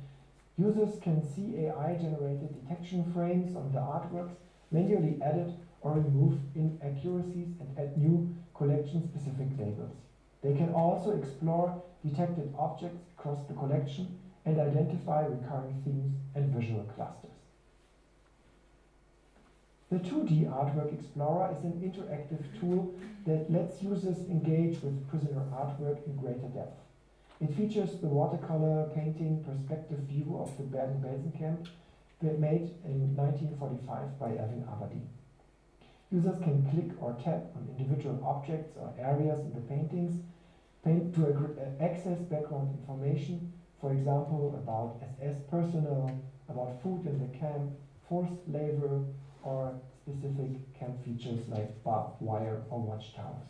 users can see AI-generated detection frames on the artworks, manually edit or remove inaccuracies, and add new collection-specific labels. They can also explore detected objects across the collection and identify recurring themes and visual clusters. The 2D Artwork Explorer is an interactive tool that lets users engage with prisoner artwork in greater depth. It features the watercolor painting perspective view of the Bergen-Belsen camp made in 1945 by Erwin Aberdeen. Users can click or tap on individual objects or areas in the paintings to access background information, for example, about SS personnel, about food in the camp, forced labor, or specific camp features like barbed wire or watchtowers.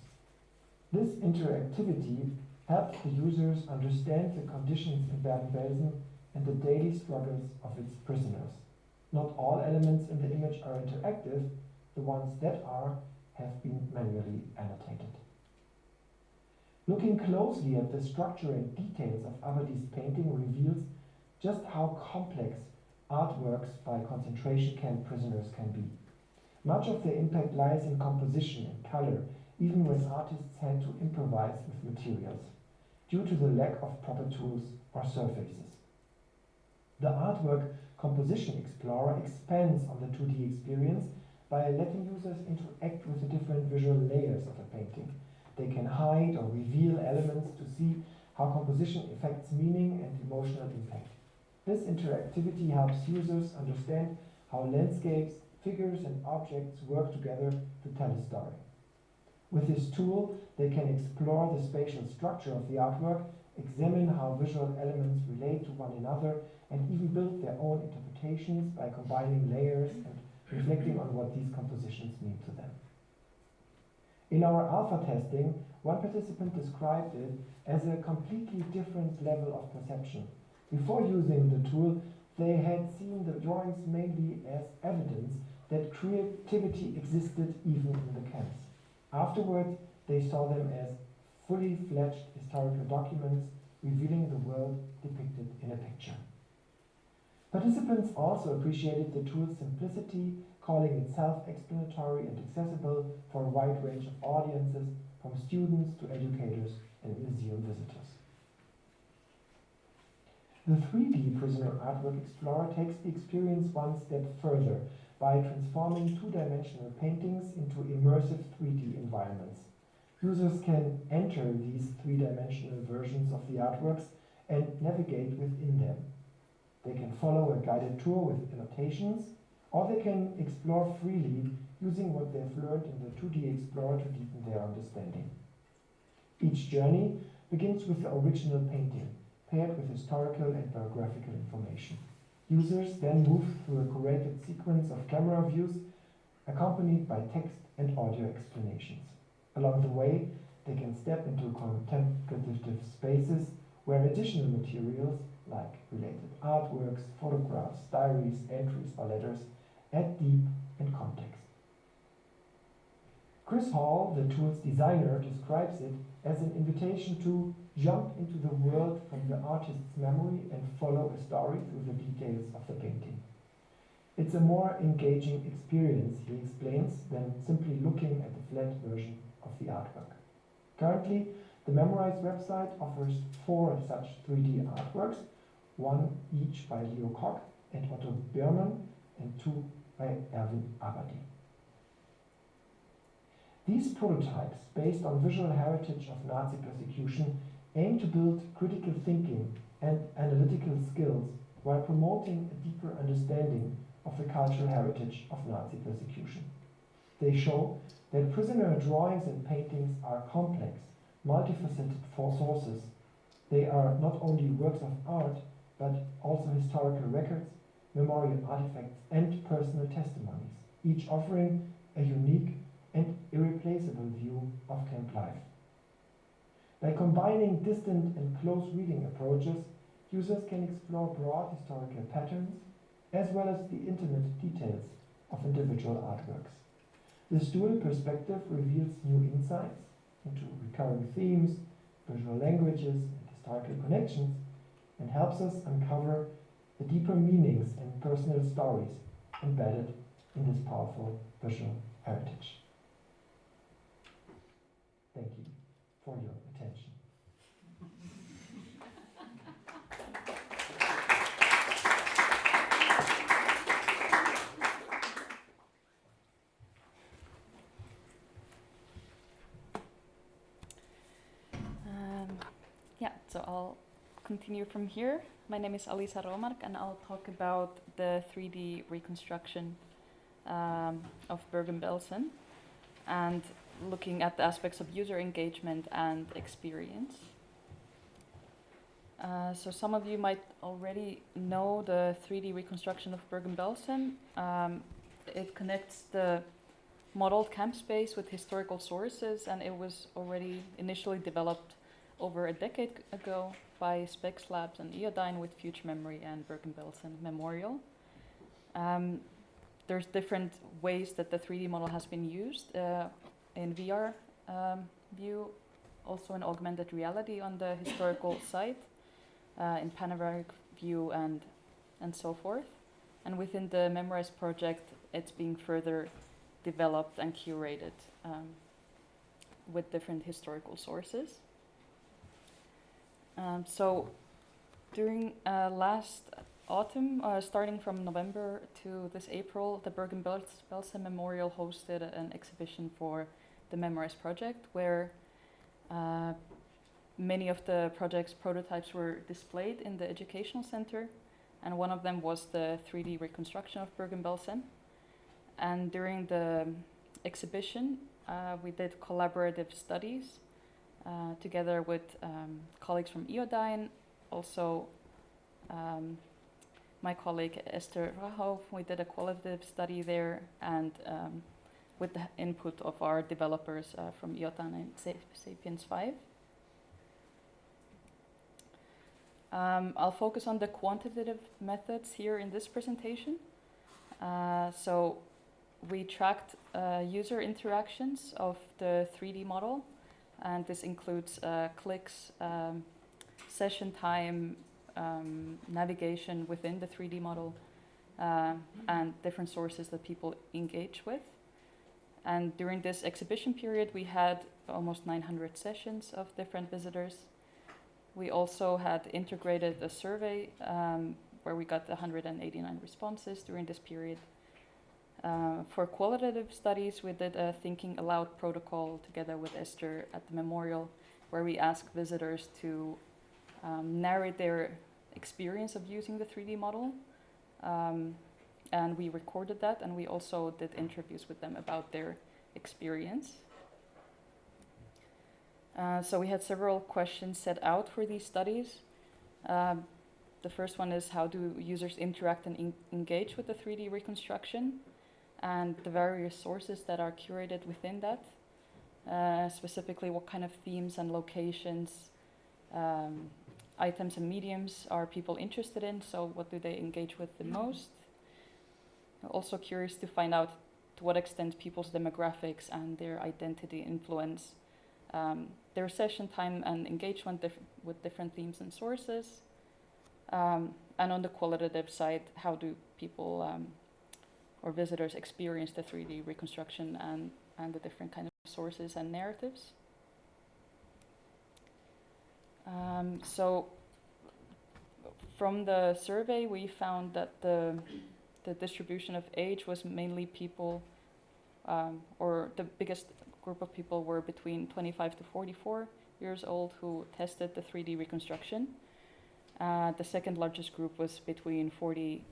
This interactivity helps the users understand the conditions in Bergen-Belsen and the daily struggles of its prisoners. Not all elements in the image are interactive. The ones that are have been manually annotated. Looking closely at the structure and details of Aberdeen's painting reveals just how complex artworks by concentration camp prisoners can be. Much of their impact lies in composition and color, even when artists had to improvise with materials, due to the lack of proper tools or surfaces. The Artwork Composition Explorer expands on the 2D experience by letting users interact with the different visual layers of a painting. They can hide or reveal elements to see how composition affects meaning and emotional impact. This interactivity helps users understand how landscapes, figures, and objects work together to tell a story. With this tool, they can explore the spatial structure of the artwork, examine how visual elements relate to one another, and even build their own interpretations by combining layers and reflecting on what these compositions mean to them. In our alpha testing, one participant described it as a completely different level of perception. Before using the tool, they had seen the drawings mainly as evidence that creativity existed even in the camps. Afterwards, they saw them as fully fledged historical documents revealing the world depicted in a picture. Participants also appreciated the tool's simplicity, calling it self-explanatory and accessible for a wide range of audiences, from students to educators and museum visitors. The 3D Prisoner Artwork Explorer takes the experience one step further by transforming two-dimensional paintings into immersive 3D environments. Users can enter these three-dimensional versions of the artworks and navigate within them. They can follow a guided tour with annotations, or they can explore freely using what they've learned in the 2D Explorer to deepen their understanding. Each journey begins with the original painting, paired with historical and biographical information. Users then move through a curated sequence of camera views accompanied by text and audio explanations. Along the way, they can step into contemplative spaces where additional materials like related artworks, photographs, diaries, entries, or letters add depth and context. Chris Hall, the tool's designer, describes it as an invitation to jump into the world from the artist's memory and follow a story through the details of the painting. It's a more engaging experience, he explains, than simply looking at the flat version of the artwork. Currently, the MEMORISE website offers 4 such 3D artworks, 1 each by Leo Koch and Otto Birman, and 2 by Erwin Abadi. These prototypes, based on visual heritage of Nazi persecution, aim to build critical thinking and analytical skills while promoting a deeper understanding of the cultural heritage of Nazi persecution. They show that prisoner drawings and paintings are complex, multifaceted sources. They are not only works of art, but also historical records, memorial artifacts, and personal testimonies, each offering a unique and irreplaceable view of camp life. By combining distant and close reading approaches, users can explore broad historical patterns as well as the intimate details of individual artworks. This dual perspective reveals new insights into recurring themes, visual languages, and historical connections, and helps us uncover the deeper meanings and personal stories embedded in this powerful visual heritage. Thank you for your attention. So I'll continue from here. My name is Alisa Romark, and I'll talk about the 3D reconstruction of Bergen-Belsen and looking at the aspects of user engagement and experience. So some of you might already know the 3D reconstruction of Bergen-Belsen. It connects the modeled camp space with historical sources, and it was already initially developed over a decade ago by Specs Labs and Iodine with Future Memory and Bergen-Belsen Memorial. There's different ways that the 3D model has been used in VR view, also in augmented reality on the historical site, in panoramic view and so forth. And within the MEMORISE project, it's being further developed and curated with different historical sources. So during last autumn, starting from November to this April, the Bergen-Belsen Memorial hosted an exhibition for the MEMORISE project where many of the project's prototypes were displayed in the educational center, and one of them was the 3D reconstruction of Bergen-Belsen. And during the exhibition, we did collaborative studies together with colleagues from Iodine, also my colleague Esther Rachow. We did a qualitative study there, and with the input of our developers from Iodine and Sapiens 5. I'll focus on the quantitative methods here in this presentation. So we tracked user interactions of the 3D model, and this includes clicks, session time, navigation within the 3D model, and different sources that people engage with. And during this exhibition period, we had almost 900 sessions of different visitors. We also had integrated a survey where we got 189 responses during this period. For qualitative studies, we did a Thinking Aloud protocol together with Esther at the Memorial, where we asked visitors to narrate their experience of using the 3D model. And we recorded that, and we also did interviews with them about their experience. So we had several questions set out for these studies. The first one is, how do users interact and engage with the 3D reconstruction and the various sources that are curated within that? Specifically, what kind of themes and locations, items and mediums are people interested in? So what do they engage with the most? Also curious to find out to what extent people's demographics and their identity influence their session time and engagement with different themes and sources. And on the qualitative side, how do people or visitors experience the 3D reconstruction and the different kind of sources and narratives? So from the survey, we found that the distribution of age was mainly people, or the biggest group of people were between 25 to 44 years old who tested the 3D reconstruction. The second largest group was between 40,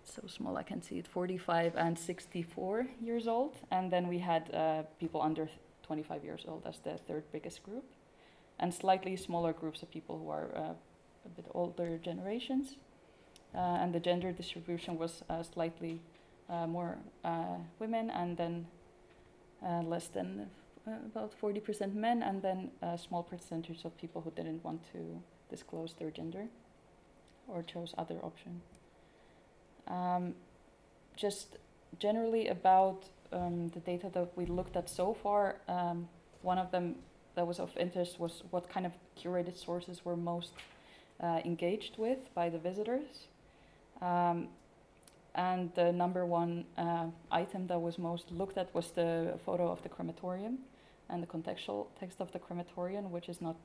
so small I can see it, 45 and 64 years old. And then we had people under 25 years old as the third biggest group. And slightly smaller groups of people who are a bit older generations. And the gender distribution was slightly more women, and then less than about 40% men, and then a small percentage of people who didn't want to disclose their gender or chose other option. Just generally about the data that we looked at so far, one of them that was of interest was what kind of curated sources were most engaged with by the visitors. And the number one item that was most looked at was the photo of the crematorium and the contextual text of the crematorium, which is not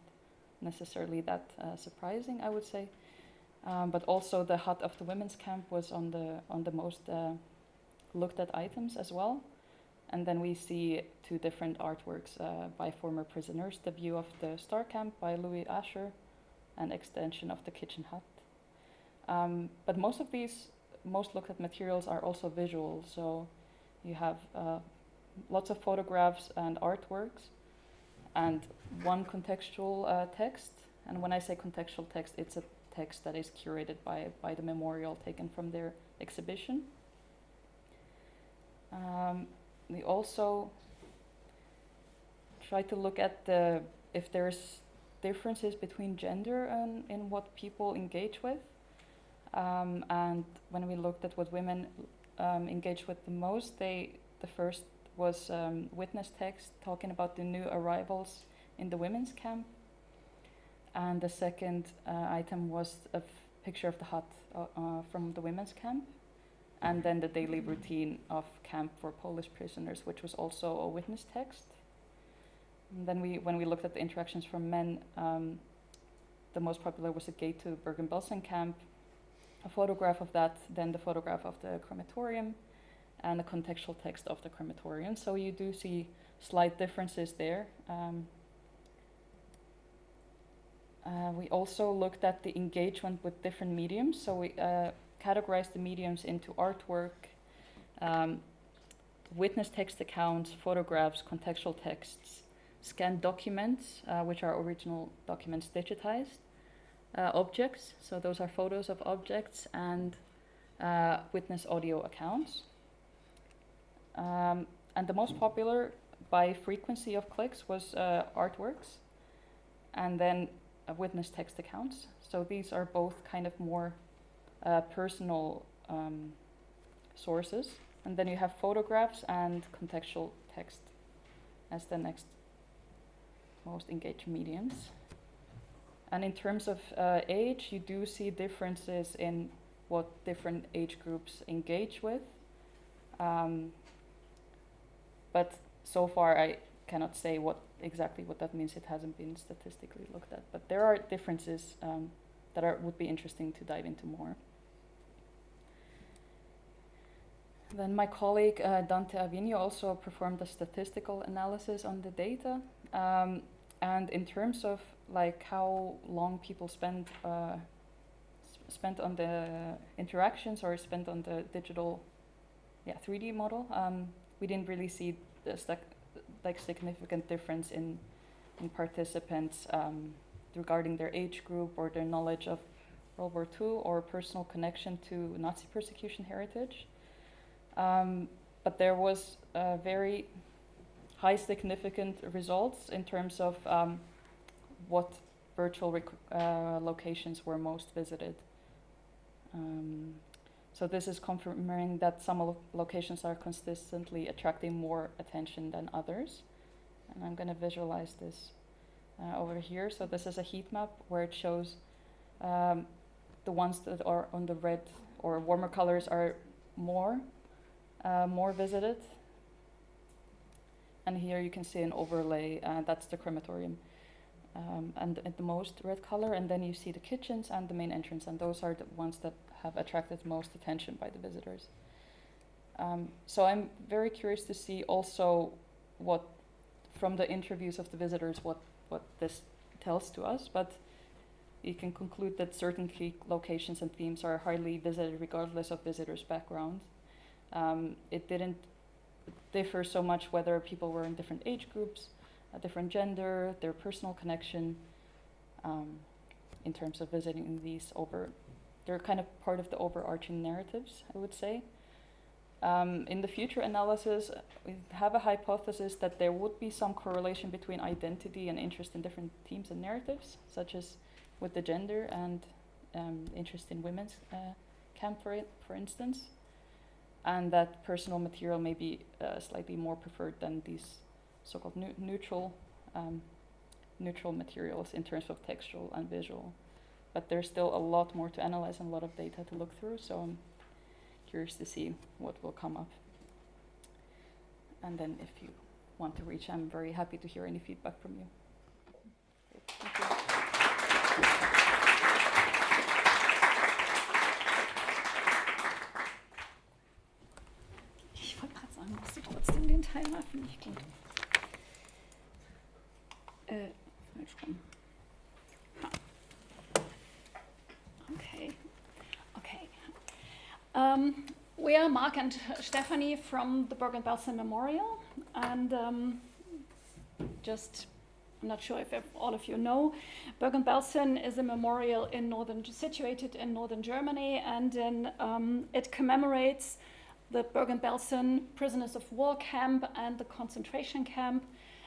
necessarily that surprising, I would say. But also the hut of the women's camp was on the most looked at items as well. And then we see two different artworks by former prisoners, the view of the Star Camp by Louis Asher, and extension of the kitchen hut. But most of these most looked at materials are also visual, so you have lots of photographs and artworks and one contextual text. And when I say contextual text, it's a text that is curated by the memorial taken from their exhibition. We also try to look at if there's differences between gender and in what people engage with. And when we looked at what women engage with the most, the first was witness text talking about the new arrivals in the women's camp. And the second item was a picture of the hut from the women's camp. And then the daily routine of camp for Polish prisoners, which was also a witness text. And then when we looked at the interactions from men, the most popular was a gate to Bergen-Belsen camp, a photograph of that, then the photograph of the crematorium, and a contextual text of the crematorium. So you do see slight differences there. We also looked at the engagement with different mediums. So we categorized the mediums into artwork, witness text accounts, photographs, contextual texts, scanned documents, which are original documents digitized, objects, so those are photos of objects, and witness audio accounts. And the most popular by frequency of clicks was artworks, and then witness text accounts. So these are both kind of more personal sources. And then you have photographs and contextual text as the next most engaged mediums. And in terms of age, you do see differences in what different age groups engage with. But so far, I cannot say exactly what that means. It hasn't been statistically looked at. But there are differences that would be interesting to dive into more. Then my colleague Dante Avigno also performed a statistical analysis on the data. And in terms of like how long people spent on the interactions or spent on the digital 3D model, we didn't really see this like significant difference in participants regarding their age group or their knowledge of World War II or personal connection to Nazi persecution heritage. But there was very high significant results in terms of what virtual locations were most visited. So this is confirming that some locations are consistently attracting more attention than others. And I'm going to visualize this over here. So this is a heat map where it shows the ones that are on the red or warmer colors are more visited. And here you can see an overlay, that's the crematorium. And at the most red color, and then you see the kitchens and the main entrance, and those are the ones that have attracted most attention by the visitors. So I'm very curious to see also what, from the interviews of the visitors, what this tells to us, but you can conclude that certain key locations and themes are highly visited regardless of visitors' background. It didn't differ so much whether people were in different age groups, a different gender, their personal connection, in terms of visiting these they're kind of part of the overarching narratives, I would say. In the future analysis, we have a hypothesis that there would be some correlation between identity and interest in different themes and narratives, such as with the gender and interest in women's camp, for instance, and that personal material may be slightly more preferred than these so-called neutral materials in terms of textual and visual. But there's still a lot more to analyze and a lot of data to look through, so I'm curious to see what will come up. And then if you want to reach, I'm very happy to hear any feedback from you. Thank you. Ich wollte gerade sagen, musst du trotzdem den Timer, finde ich gut. Falsch rum. Okay. We are Mark and Stephanie from the Bergen-Belsen Memorial, and I'm not sure if all of you know, Bergen-Belsen is a memorial situated in northern Germany, and it commemorates the Bergen-Belsen prisoners of war camp and the concentration camp.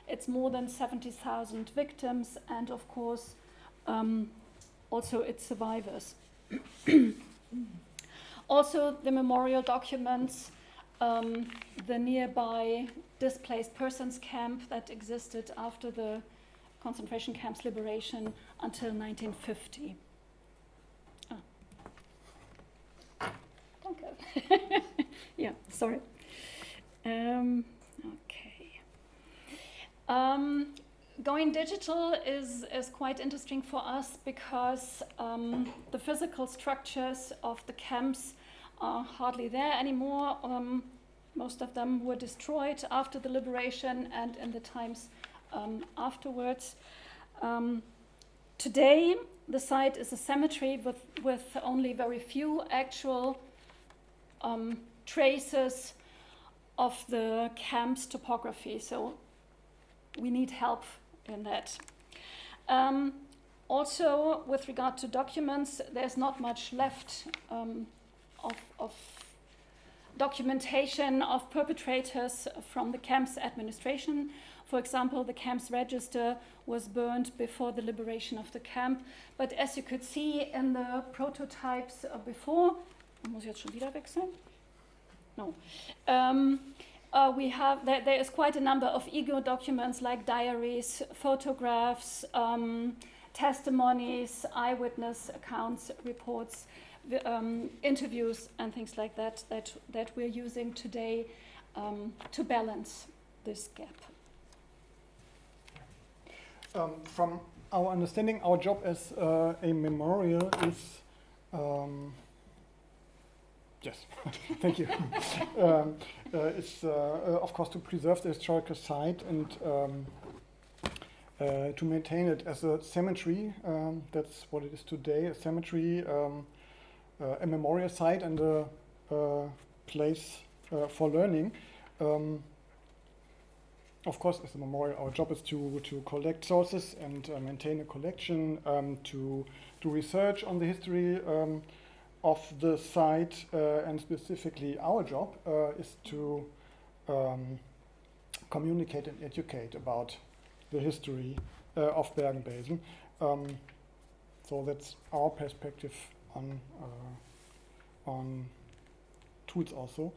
It's more than 70,000 victims, and of course, also its survivors. Also, the memorial documents the nearby displaced persons camp that existed after the concentration camp's liberation until 1950. Okay. Yeah, sorry. Okay. Going digital is quite interesting for us because the physical structures of the camps are hardly there anymore. Most of them were destroyed after the liberation and in the times afterwards. Today, the site is a cemetery with only very few actual traces of the camp's topography, so we need help in that. Also, with regard to documents, there's not much left of documentation of perpetrators from the camp's administration. For example, the camp's register was burned before the liberation of the camp. But as you could see in the prototypes before, muss ich jetzt schon wieder wechseln? No. We have there is quite a number of ego documents like diaries, photographs, testimonies, eyewitness accounts, reports, interviews, and things like that we're using today to balance this gap. From our understanding, our job as a memorial is yes, thank you. It's of course to preserve the historical site and to maintain it as a cemetery. That's what it is today, a cemetery, a memorial site and a place for learning. Of course, as a memorial, our job is to collect sources and maintain a collection, to do research on the history of the site, and specifically our job is to communicate and educate about the history of Bergen-Belsen. So that's our perspective on tools also.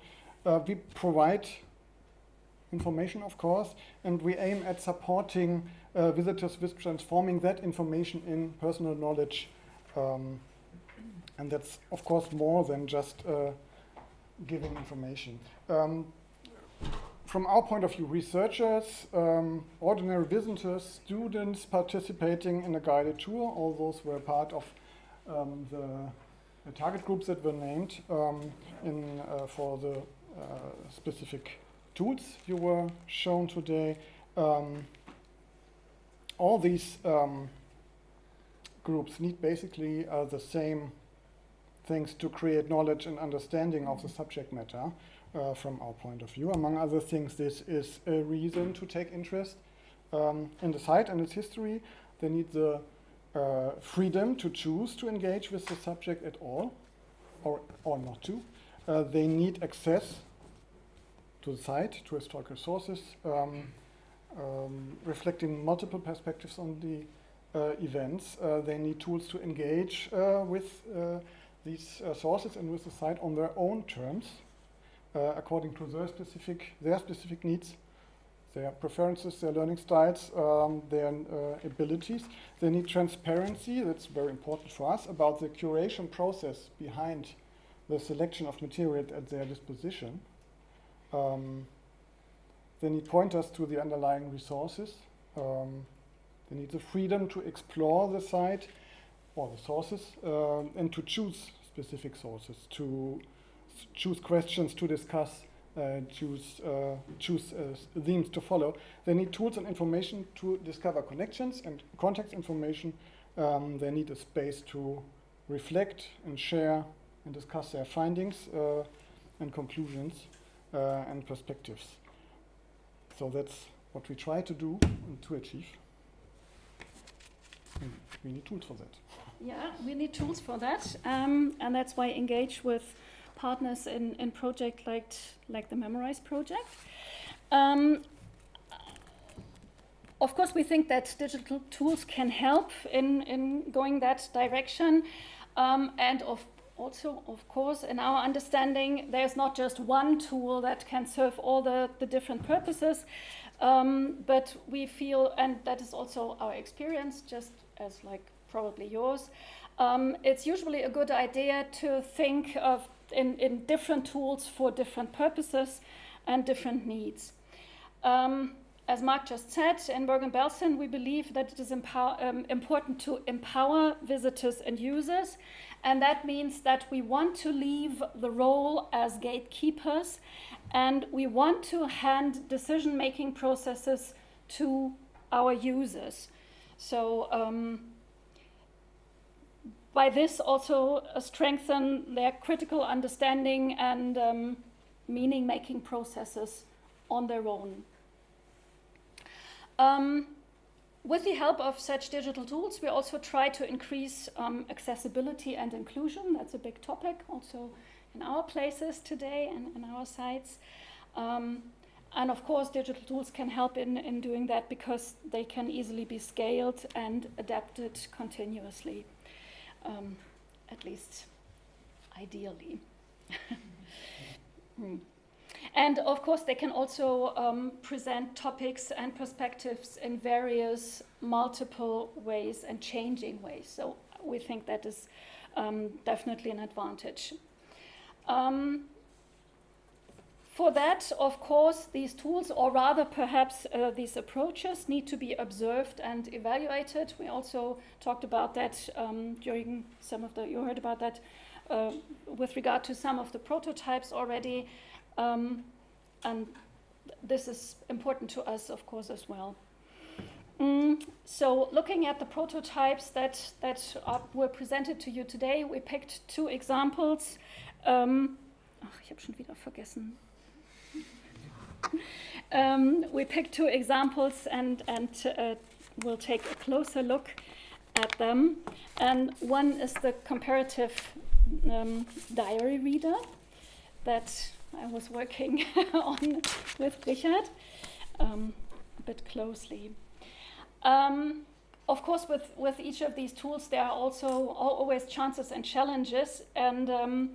We provide information, of course, and we aim at supporting visitors with transforming that information in personal knowledge. And that's, of course, more than just giving information. From our point of view, researchers, ordinary visitors, students participating in a guided tour, all those were part of the target groups that were named for the specific tools you were shown today. All these groups need basically the same things to create knowledge and understanding of the subject matter from our point of view. Among other things, this is a reason to take interest in the site and its history. They need the freedom to choose to engage with the subject at all, or not to. They need access to the site, to historical sources, reflecting multiple perspectives on the events. They need tools to engage with these sources and with the site on their own terms, according to their specific needs, their preferences, their learning styles, their abilities. They need transparency, that's very important for us, about the curation process behind the selection of material at their disposition. They need pointers to the underlying resources. They need the freedom to explore the site or the sources and to choose specific sources, to choose questions to discuss, choose themes to follow. They need tools and information to discover connections and context information. They need a space to reflect and share and discuss their findings and conclusions and perspectives. So that's what we try to do and to achieve. And we need tools for that. Yeah, we need tools for that, and that's why I engage with partners in projects like the MEMORISE project. Of course, we think that digital tools can help in going that direction, and also, of course, in our understanding, there's not just one tool that can serve all the different purposes, but we feel, and that is also our experience, just as like probably yours, it's usually a good idea to think of in different tools for different purposes and different needs. As Mark just said, in Bergen-Belsen, we believe that it is important to empower visitors and users, and that means that we want to leave the role as gatekeepers, and we want to hand decision-making processes to our users. So by this also strengthen their critical understanding and meaning-making processes on their own. With the help of such digital tools, we also try to increase accessibility and inclusion. That's a big topic also in our places today and in our sites. And of course, digital tools can help in doing that because they can easily be scaled and adapted continuously, at least ideally. And of course, they can also present topics and perspectives in various multiple ways and changing ways. So we think that is definitely an advantage. For that, of course, these tools, or rather perhaps these approaches, need to be observed and evaluated. We also talked about that during some of you heard about that with regard to some of the prototypes already. And this is important to us, of course, as well. So looking at the prototypes that were presented to you today, we picked 2 examples. Ich habe schon wieder vergessen. We picked 2 examples and we'll take a closer look at them. And one is the comparative diary reader that I was working on with Richard a bit closely. Of course, with each of these tools, there are also always chances and challenges. And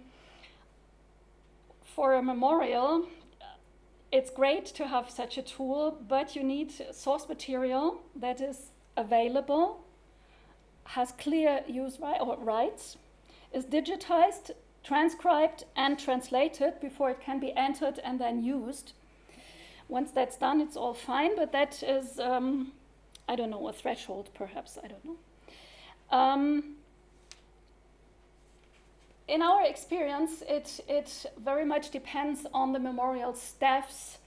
for a memorial, it's great to have such a tool, but you need source material that is available, has clear use rights, is digitized, transcribed, and translated before it can be entered and then used. Once that's done, it's all fine, but that is, I don't know, a threshold perhaps, I don't know. In our experience, it very much depends on the memorial staff's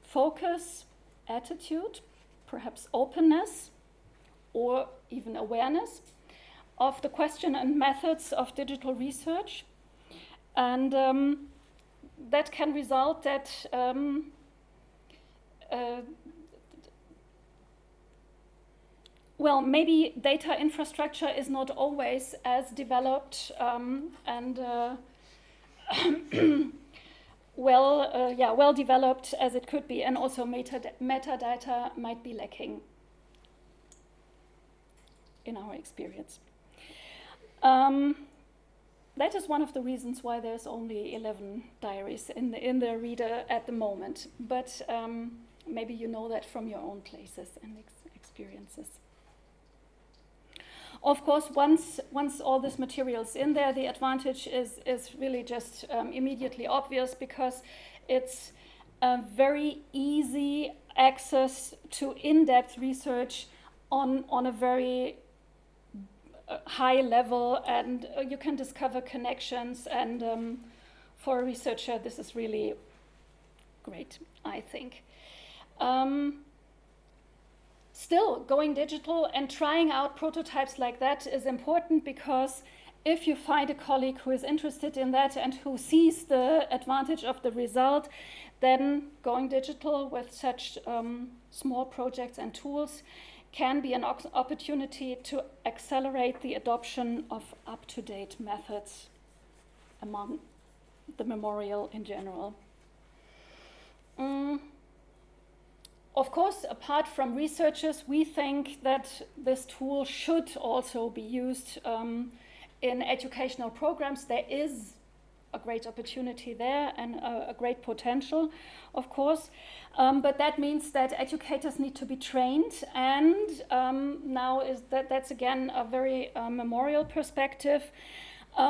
focus, attitude, perhaps openness, or even awareness of the question and methods of digital research. And that can result that well, maybe data infrastructure is not always as developed and well developed as it could be, and also metadata might be lacking in our experience. That is one of the reasons why there's only 11 diaries in the reader at the moment. But maybe you know that from your own places and experiences. Of course, once all this material is in there, the advantage is really just immediately obvious, because it's a very easy access to in-depth research on a very high level, and you can discover connections, and for a researcher this is really great, I think. Still, going digital and trying out prototypes like that is important, because if you find a colleague who is interested in that and who sees the advantage of the result, then going digital with such small projects and tools can be an opportunity to accelerate the adoption of up-to-date methods among the memorial in general. Of course, apart from researchers, we think that this tool should also be used in educational programs. There is a great opportunity there and a great potential, of course. But that means that educators need to be trained, and that's again a very memorial perspective.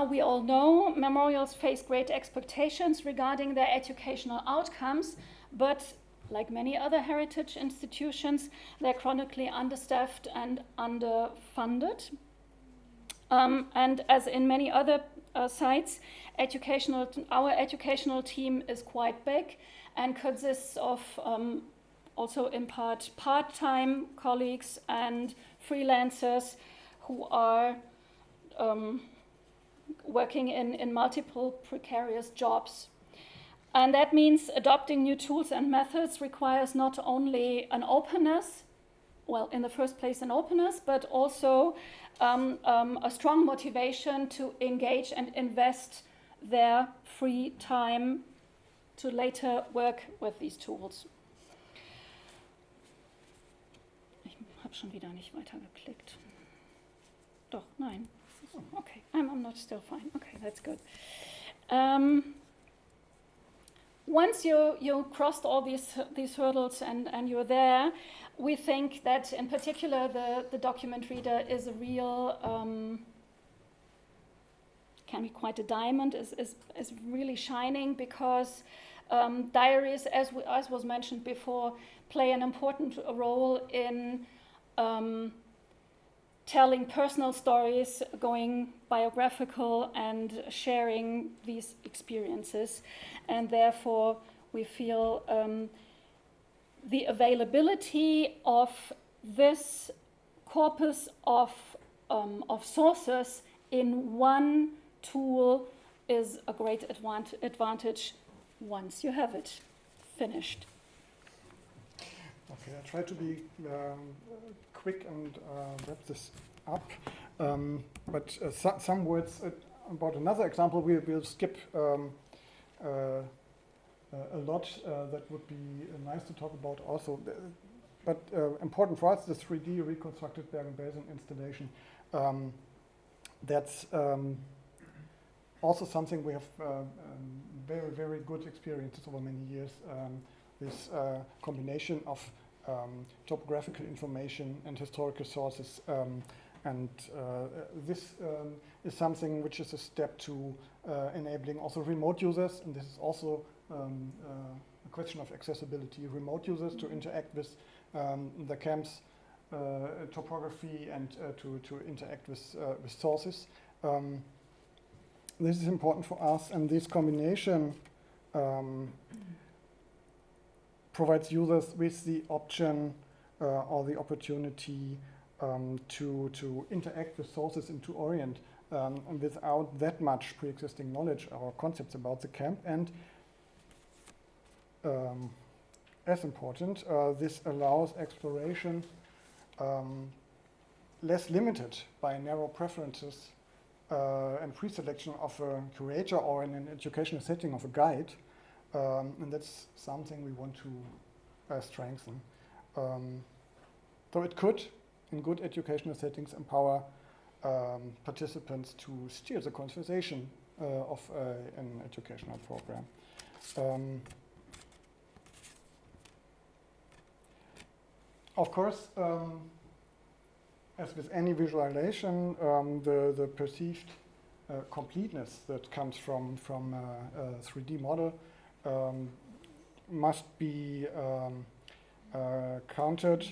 We all know memorials face great expectations regarding their educational outcomes, but like many other heritage institutions, they're chronically understaffed and underfunded. And as in many other sites, our educational team is quite big and consists of also in part-time colleagues and freelancers who are working in multiple precarious jobs. And that means adopting new tools and methods requires not only an openness, well, in the first place an openness, but also a strong motivation to engage and invest their free time to later work with these tools. Ich habe schon wieder nicht weitergeklickt. Doch, nein. Okay, I'm not still fine. Okay, that's good. Once you crossed all these hurdles and you're there, we think that in particular the document reader is a real, can be quite a diamond, is really shining, because diaries, as was mentioned before, play an important role in telling personal stories, going biographical, and sharing these experiences. And therefore, we feel the availability of this corpus of sources in one tool is a great advantage once you have it finished. Okay, I try to be quick and wrap this up. But some words about another example. We'll skip a lot that would be nice to talk about also. But important for us, the 3D reconstructed Bergen-Belsen installation. That's also something we have very, very good experiences over many years. This combination of topographical information and historical sources. And this is something which is a step to enabling also remote users. And this is also a question of accessibility. Remote users to interact with the camp's topography and to interact with sources. This is important for us, and this combination provides users with the option or the opportunity to interact with sources and to orient and without that much pre-existing knowledge or concepts about the camp. And as important, this allows exploration less limited by narrow preferences and pre-selection of a curator or in an educational setting of a guide. And that's something we want to strengthen. So it could, in good educational settings, empower participants to steer the conversation of an educational program. Of course, as with any visualization, the perceived completeness that comes from a 3D model must be countered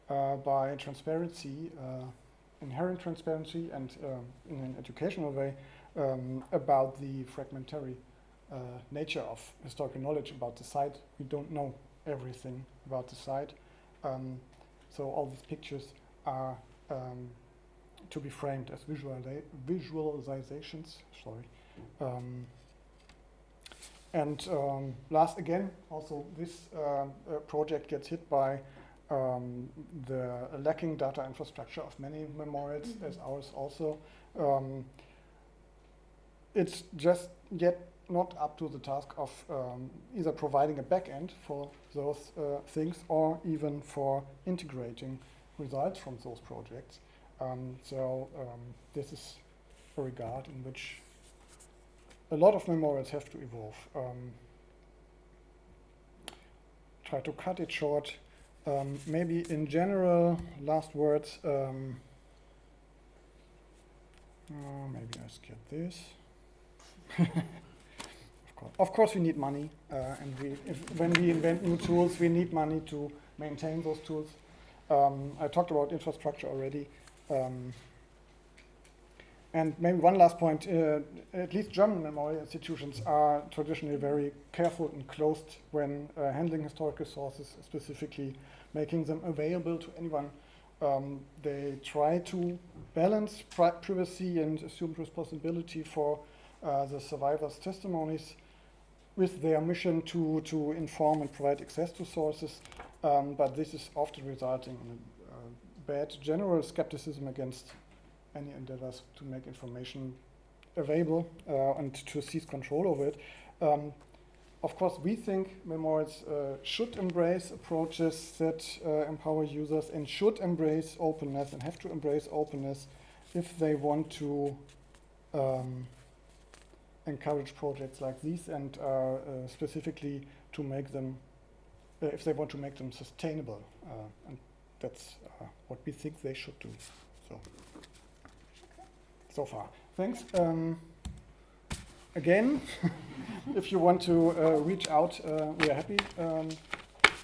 by transparency, inherent transparency, and in an educational way about the fragmentary nature of historical knowledge about the site. We don't know everything about the site. So all these pictures are to be framed as visualizations. And last again, also this project gets hit by the lacking data infrastructure of many memorials, as ours also. It's just yet not up to the task of either providing a backend for those things or even for integrating results from those projects. So this is a regard in which a lot of memorials have to evolve. Try to cut it short. Maybe in general, last words. Maybe I skip this. Of course, we need money, and when we invent new tools, we need money to maintain those tools. I talked about infrastructure already. And maybe one last point, at least German memorial institutions are traditionally very careful and closed when handling historical sources, specifically making them available to anyone. They try to balance privacy and assumed responsibility for the survivors' testimonies with their mission to inform and provide access to sources, but this is often resulting in a bad general skepticism against any endeavors to make information available and to seize control over it. Of course, we think memorials should embrace approaches that empower users and should embrace openness and have to embrace openness if they want to encourage projects like these and specifically to make them, if they want to make them sustainable. And that's what we think they should do. So far. Thanks. Again, if you want to reach out, we are happy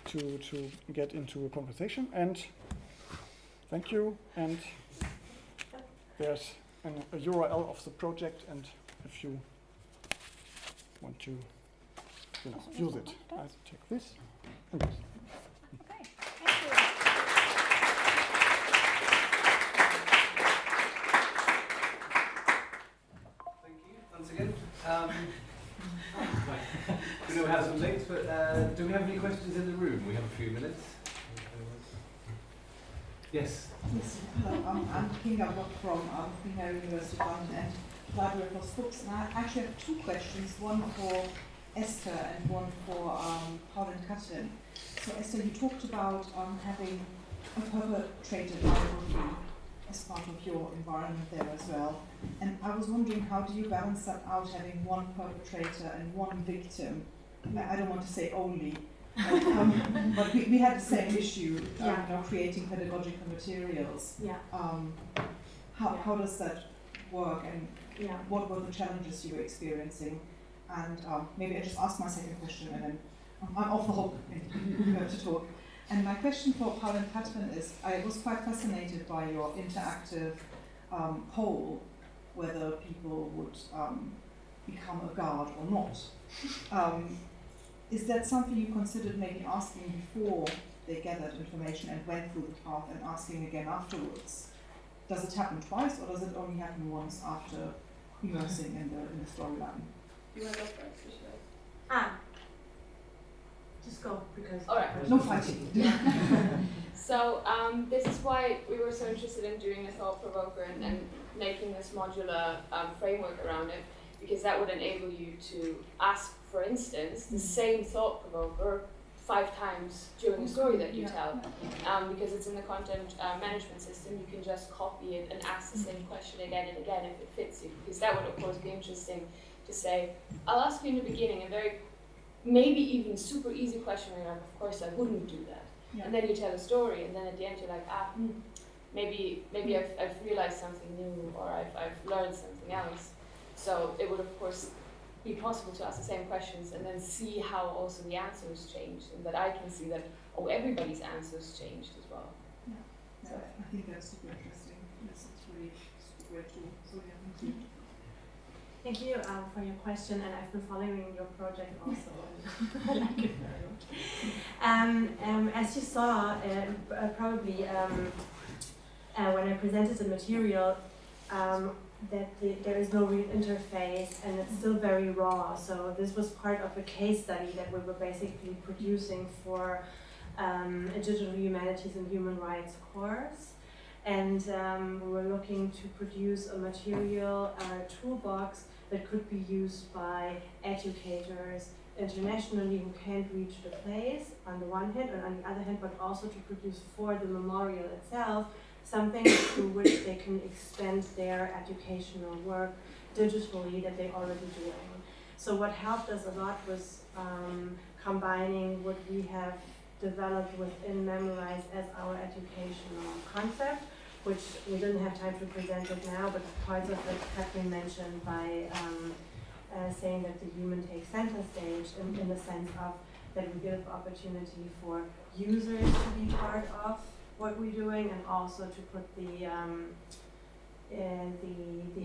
to get into a conversation. And thank you. And there's a URL of the project, and if you want to use it, I take this and this. Okay, thank you. we have some links, but do we have any questions in the room? We have a few minutes. Yes. Yes, hello, I'm Kinga Bock from Queen University London and Library of Lost Books, and I actually have two questions, one for Esther and one for Paul and Cathrin. So Esther, you talked about having a perpetrator biography as part of your environment there as well. And I was wondering, how do you balance that out, having one perpetrator and one victim? I don't want to say only, but we had the same issue, you know, creating pedagogical materials. Yeah. How does that work, and what were the challenges you were experiencing? And maybe I just ask my second question, and then I'm off the hook and you have to talk. And my question for Paul and Cathrin is, I was quite fascinated by your interactive poll, whether people would become a guard or not. Is that something you considered maybe asking before they gathered information and went through the path, and asking again afterwards? Does it happen twice, or does it only happen once after immersing in the storyline? You want to go first? Just go, because... All right. No fighting. So this is why we were so interested in doing a thought provoker and making this modular framework around it, because that would enable you to ask, for instance, the same thought provoker 5 times during the story that you tell. Because it's in the content management system, you can just copy it and ask the same question again and again if it fits you. Because that would, of course, be interesting to say, I'll ask you in the beginning a very, maybe even super easy question where you're like, of course I wouldn't do that. Yeah. And then you tell a story, and then at the end you're like, maybe I've realized something new, or I've learned something else. So it would, of course, be possible to ask the same questions and then see how also the answers change, and that I can see that, oh, everybody's answers changed as well. Yeah, I think that's super interesting. It's really super great tool. So yeah, thank you. Thank you for your question, and I've been following your project also. I like it very much. As you saw, probably when I presented the material, that there is no real interface, and it's still very raw. So this was part of a case study that we were basically producing for a digital humanities and human rights course. And we were looking to produce a material toolbox that could be used by educators internationally who can't reach the place on the one hand, and on the other hand, but also to produce for the memorial itself something through which they can extend their educational work digitally that they're already doing. So what helped us a lot was combining what we have developed within MEMORISE as our educational concept, which we didn't have time to present it now, but parts of it Cathrin mentioned by saying that the human takes center stage in the sense of that we give opportunity for users to be part of what we're doing, and also to put the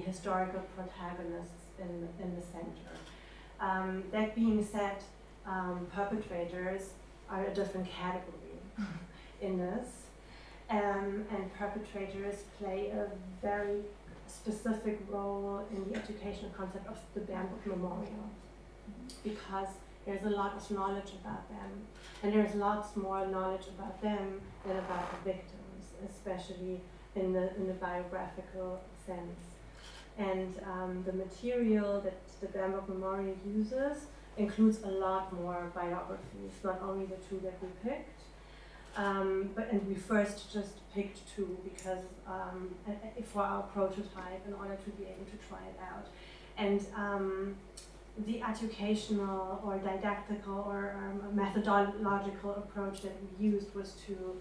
historical protagonists in the center. That being said, perpetrators are a different category in this, and perpetrators play a very specific role in the educational concept of the Bernburg Memorial, because there's a lot of knowledge about them, and there's lots more knowledge about them than about the victims, especially in the biographical sense. And the material that the Bernburg Memorial uses includes a lot more biographies, not only the 2 that we picked, and we first just picked 2 because for our prototype, in order to be able to try it out. And the educational or didactical or methodological approach that we used was to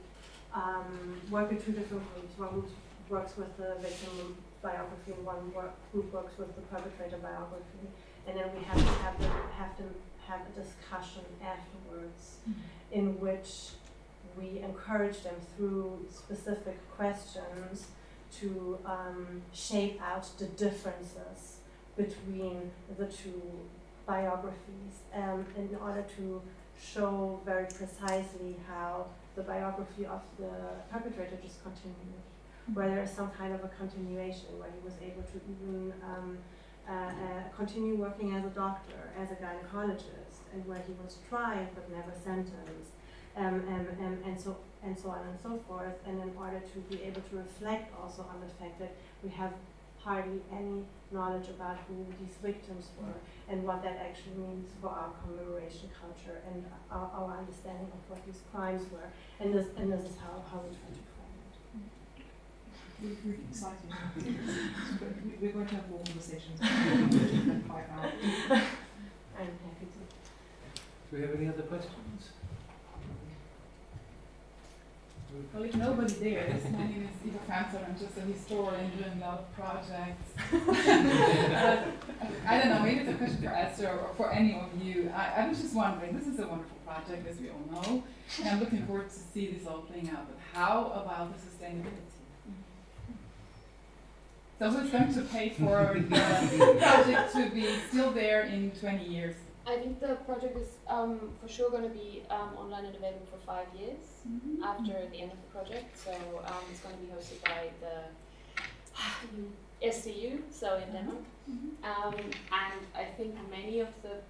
work with 2 different groups. One group works with the victim biography, and one group works with the perpetrator biography. And then we have to have a discussion afterwards, in which we encourage them through specific questions to shape out the differences between the 2 biographies, in order to show very precisely how the biography of the perpetrator just continued, where there is some kind of a continuation, where he was able to even continue working as a doctor, as a gynecologist, and where he was tried but never sentenced, and so on and so forth. And in order to be able to reflect also on the fact that we have hardly any knowledge about who these victims were and what that actually means for our commemoration culture and our understanding of what these crimes were. And this is how we try to frame it. Really exciting. We're going to have more conversations. I'm happy to. Do we have any other questions? Well, if nobody there is, my name is Eva Kanzer. I'm just a historian doing a lot of projects. I don't know, maybe it's a question for Esther or for any of you. I was just wondering, this is a wonderful project, as we all know, and I'm looking forward to see this all playing out, but how about the sustainability? So who's going to pay for the project to be still there in 20 years? I think the project is for sure going to be online and available for 5 years after the end of the project. So it's going to be hosted by the STU, so in Denmark. And I think many of the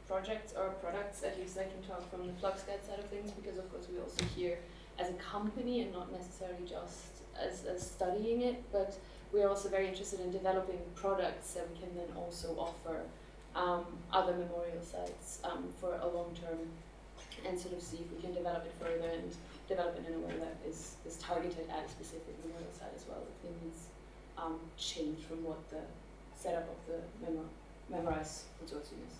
projects or products, at least I can talk from the Flux-Guide side of things, because of course we also here as a company and not necessarily just as studying it, but we are also very interested in developing products that we can then also offer other memorial sites for a long term, and sort of see if we can develop it further and develop it in a way that is targeted at a specific memorial site as well. If things change from what the setup of the MEMORISE consortium is,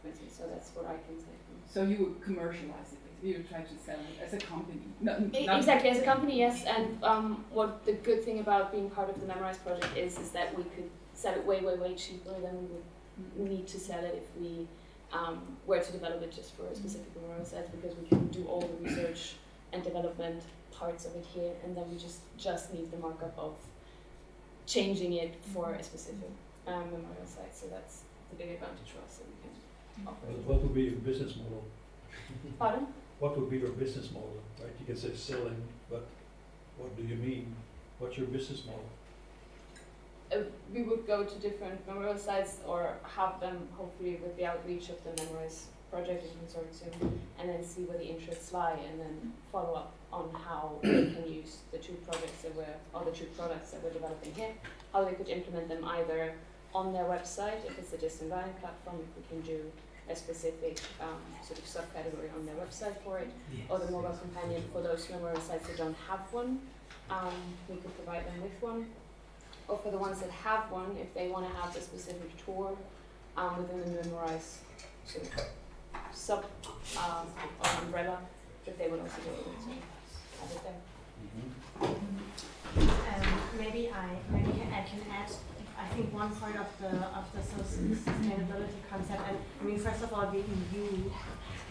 for instance. So that's what I can say. So you would commercialize it, you would try to sell it as a company? Exactly, as a company, yes. And what the good thing about being part of the MEMORISE project is that we could sell it way, way, way cheaper than we would need to sell it if we were to develop it just for a specific memorial site, because we can do all the research and development parts of it here, and then we just need the markup of changing it for a specific memorial site. So that's the big advantage for us that we can offer. What would be your business model? Pardon? What would be your business model? Right, you can say selling, but what do you mean? What's your business model? We would go to different memorial sites or have them, hopefully with the outreach of the MEMORISE project and consortium, and then see where the interests lie, and then follow up on how they can use the two products that we're developing here, how they could implement them either on their website, if it's a distant learning platform, if we can do a specific sort of subcategory on their website for it, or the mobile companion for those memorial sites that don't have one, we could provide them with one. Or for the ones that have one, if they want to have a specific tour within the MEMORISE sort of sub or umbrella, that they would also be able to have it there. Maybe I can add. I think one part of the sustainability concept, and I mean, first of all, the EU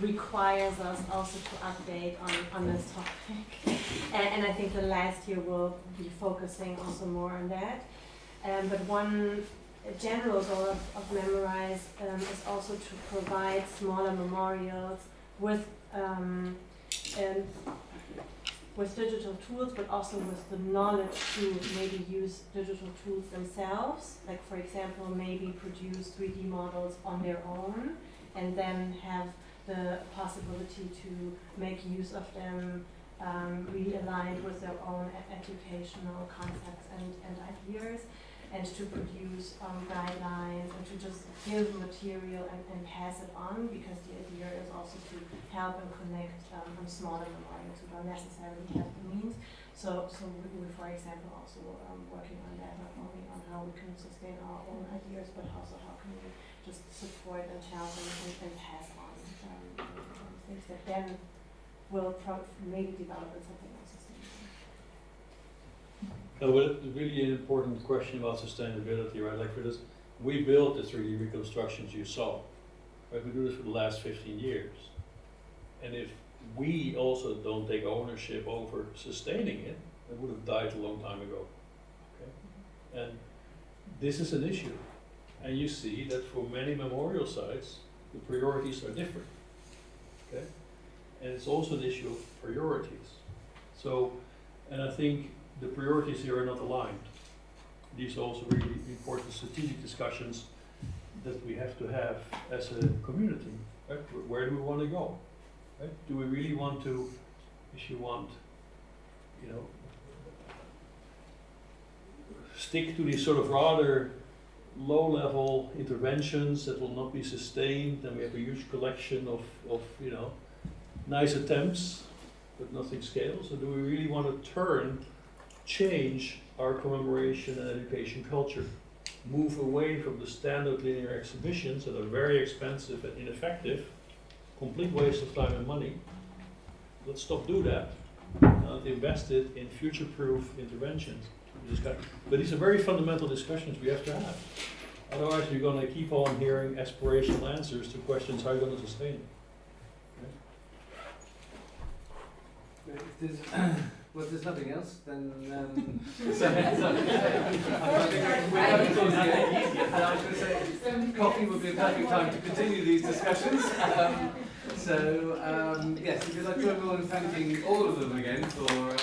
requires us also to update on this topic, and I think the last year will be focusing also more on that. But one general goal of MEMORISE is also to provide smaller memorials with digital tools, but also with the knowledge to maybe use digital tools themselves. Like, for example, maybe produce 3D models on their own, and then have the possibility to make use of them really aligned with their own educational concepts and ideas, and to produce guidelines and to just give material and pass it on, because the idea is also to help and connect smaller memorials who don't necessarily have the means. So we, for example, also working on that, not only on how we can sustain our own ideas, but also how can we just support and help and pass on things that then will maybe develop into something else sustainable. No, but it's really an important question about sustainability, right? Like for this, we built the 3D reconstructions you saw, right? We do this for the last 15 years. And if we also don't take ownership over sustaining it, it would have died a long time ago, okay? And this is an issue. And you see that for many memorial sites, the priorities are different, okay? And it's also an issue of priorities. So, and I think the priorities here are not aligned. these are also really important strategic discussions that we have to have as a community. Right? Where do we want to go? Right? Do we really want to, if you want, you know, stick to these sort of rather low-level interventions that will not be sustained, and we have a huge collection of you know, nice attempts, but nothing scales? Or do we really want to change our commemoration and education culture? Move away from the standard linear exhibitions that are very expensive and ineffective, complete waste of time and money. Let's stop do that. Invest it in future-proof interventions. But these are very fundamental discussions we have to have. Otherwise, you're going to keep on hearing aspirational answers to questions: how are you going to sustain it? Well, if there's nothing else, then we're having towards the end. I was going to say coffee would be a perfect time to continue these discussions. Yes, if you'd like to join me in thanking all of them again for